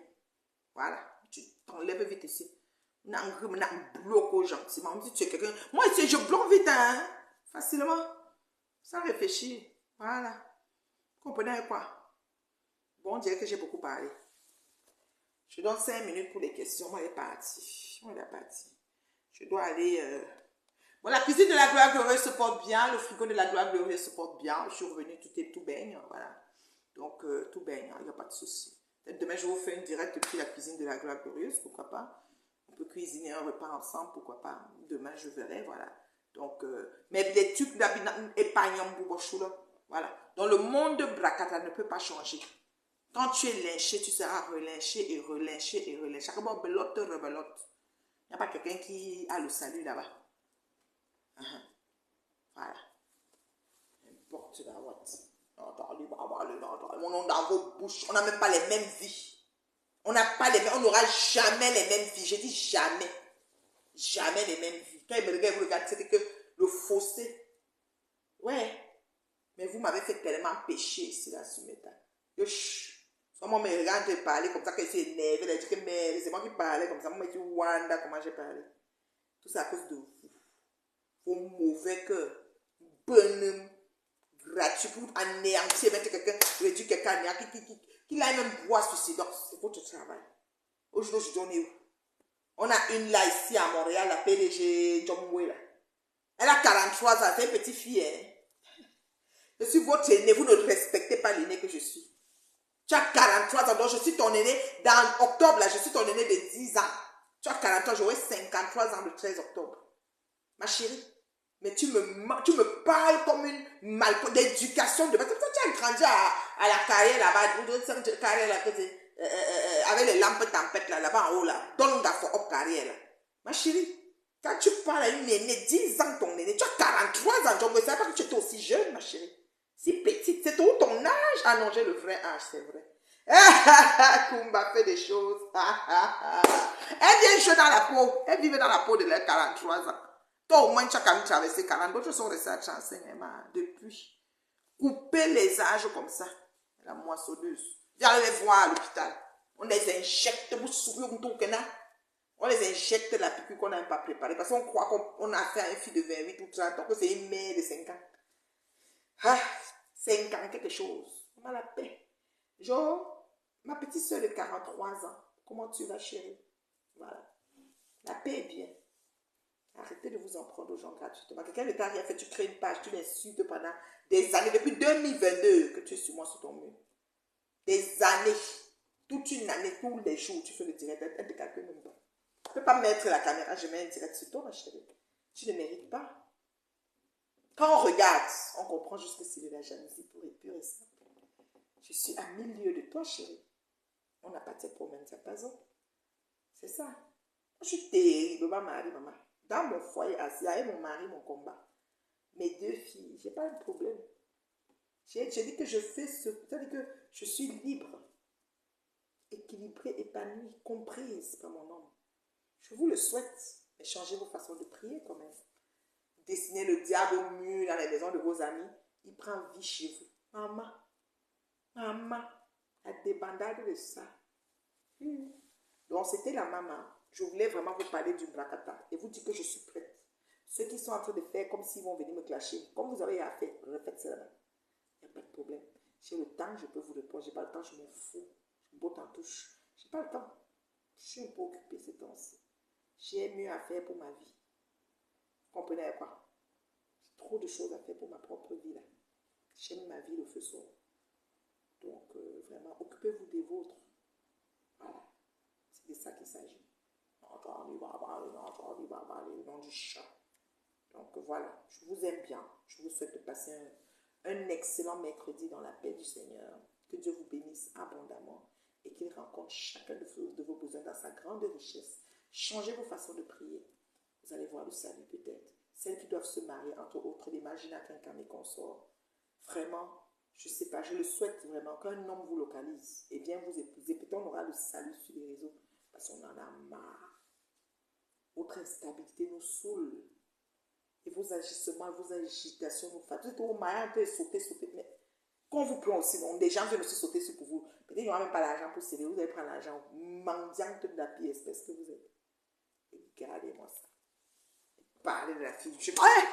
Voilà, tu t'enlèves vite ici. Bloque gentiment. On dit tu es quelqu'un. Moi ici, je bloque vite, hein, facilement, sans réfléchir. Voilà. Vous comprenez quoi? Bon, on dirait que j'ai beaucoup parlé. Je donne 5 minutes pour les questions. Moi, elle est partie. Je dois aller... Bon, la cuisine de la gloire glorieuse se porte bien, le frigo de la gloire glorieuse se porte bien. Je suis revenue, tout baigne, voilà. Donc, tout baigne, il n'y a pas de souci. Peut-être demain, je vous fais une direct depuis la cuisine de la gloire glorieuse, pourquoi pas. On peut cuisiner un repas ensemble, pourquoi pas. Demain, je verrai, voilà. Donc, mais les trucs d'épargnant, voilà. Dans le monde de Bracata ne peut pas changer. Quand tu es lynché, tu seras relynché et relynché et relynché. Chaque fois, belote, rebelote. Il n'y a pas quelqu'un qui a le salut là-bas. Voilà. N'importe la what. On dans vos bouches. On n'a même pas les mêmes vies. On n'a pas les mêmes. On n'aura jamais les mêmes vies. Je dis jamais. Jamais les mêmes vies. Quand il me regarde, vous regardez, c'était que le fossé. Ouais. Mais vous m'avez fait tellement pécher ici, là, sur mes temps. Moi, me regarde parler comme ça, qu'elle s'est énervée. Elle a dit que c'est moi qui parlais comme ça. Moi, je me dis, Wanda, comment j'ai parlé. Tout ça à cause de vous. Vos mauvais cœurs, bonhomme, gratuit pour anéantir, mettre quelqu'un, réduire quelqu'un à néant, qui a même bois suicidant. C'est votre travail. Aujourd'hui, on est où? On a une là ici à Montréal, la PDG John Moué là. Elle a 43 ans, c'est une petite fille. Hein? Je suis votre aîné, vous ne respectez pas l'aîné que je suis. Tu as 43 ans, donc je suis ton aîné. Dans octobre, là, je suis ton aîné de 10 ans. Tu as 43 ans, j'aurai 53 ans le 13 octobre. Ma chérie. Mais tu me parles comme une d'éducation. Tu as grandi à la carrière là-bas, carrière là, avec les lampes tempêtes là-bas en haut là. Donne la for carrière là. Ma chérie, quand tu parles à une aînée, 10 ans ton aîné, tu as 43 ans, je ne savais pas que tu étais aussi jeune, ma chérie. Si petite, c'est où ton âge? Ah non, j'ai le vrai âge, c'est vrai. Kumba fait des choses. Elle vient jouer dans la peau. Elle vivait dans la peau de leurs 43 ans. Toi, au moins, tu as quand même traversé 40. D'autres sont restés à 35 depuis. Couper les âges comme ça. La moissonneuse. Viens aller voir à l'hôpital. On les injecte, vous souriez tout le on les injecte la piqûre qu'on n'a pas préparée parce qu'on croit qu'on a fait à une fille de 28 ou 30 ans, que c'est une mère de 5 ans. Ah, 5 ans, quelque chose. On a la paix. Genre, ma petite soeur de 43 ans, comment tu vas, chérie? Voilà. La paix est bien. Arrêtez de vous en prendre aux gens gratuitement. Quelqu'un ne t'a rien fait, tu crées une page, tu l'insultes pendant des années, depuis 2022 que tu es sur moi sur ton mur. Des années. Toute une année, tous les jours, tu fais le direct. Elle ne te calcule même pas. Tu ne peux pas mettre la caméra, je mets un direct sur toi, ma chérie. Tu ne mérites pas. Quand on regarde, on comprend juste que c'est de la jalousie pure et simple. Je suis à 1000 lieues de toi, chérie. On n'a pas de promesses, ça pas autre. C'est ça. Je suis terrible, ma mari, maman. Dans mon foyer assis, avec mon mari, mon combat. Mes 2 filles, je n'ai pas de problème. J'ai dit que je fais ce... C'est-à-dire que je suis libre, équilibrée, épanouie, comprise par mon homme. Je vous le souhaite. Mais changez vos façons de prier quand même. Dessinez le diable au mur dans les maisons de vos amis. Il prend vie chez vous. Maman, la débandade de ça. Donc, c'était la maman. Je voulais vraiment vous parler du bracata et vous dire que je suis prête. Ceux qui sont en train de faire comme s'ils vont venir me clasher, comme vous avez à faire, refaites cela. Il n'y a pas de problème. J'ai le temps, je peux vous répondre. Je n'ai pas le temps, je m'en fous. Je botte en touche. Je n'ai pas le temps. Je suis un peu occupée ces temps-ci. J'ai mieux à faire pour ma vie. Vous comprenez quoi? J'ai trop de choses à faire pour ma propre vie là. J'aime ma vie le feu sort. Donc, vraiment, occupez-vous des vôtres. Voilà. C'est de ça qu'il s'agit. On va parler au nom du chat. Donc, voilà. Je vous aime bien. Je vous souhaite de passer un excellent mercredi dans la paix du Seigneur. Que Dieu vous bénisse abondamment et qu'il rencontre chacun de vos besoins dans sa grande richesse. Changez vos façons de prier. Vous allez voir le salut peut-être. Celles qui doivent se marier, entre autres, les Magina Quincan et consorts. Vraiment, je ne sais pas, je le souhaite vraiment qu'un homme vous localise et vienne vous épouser. Peut-être on aura le salut sur les réseaux parce qu'on en a marre. Votre instabilité nous saoule. Et vos agissements, vos agitations nous fatiguent. Vous êtes au mariage, un peu sauter. Mais quand vous prenez aussi, bon, des gens viennent aussi sauter sur vous. Peut-être qu'il n'y aura même pas l'argent pour céder. Vous allez prendre l'argent. Mendiante de la pire espèce que vous êtes. Regardez-moi ça. Parlez de la fille. Je... Ouais!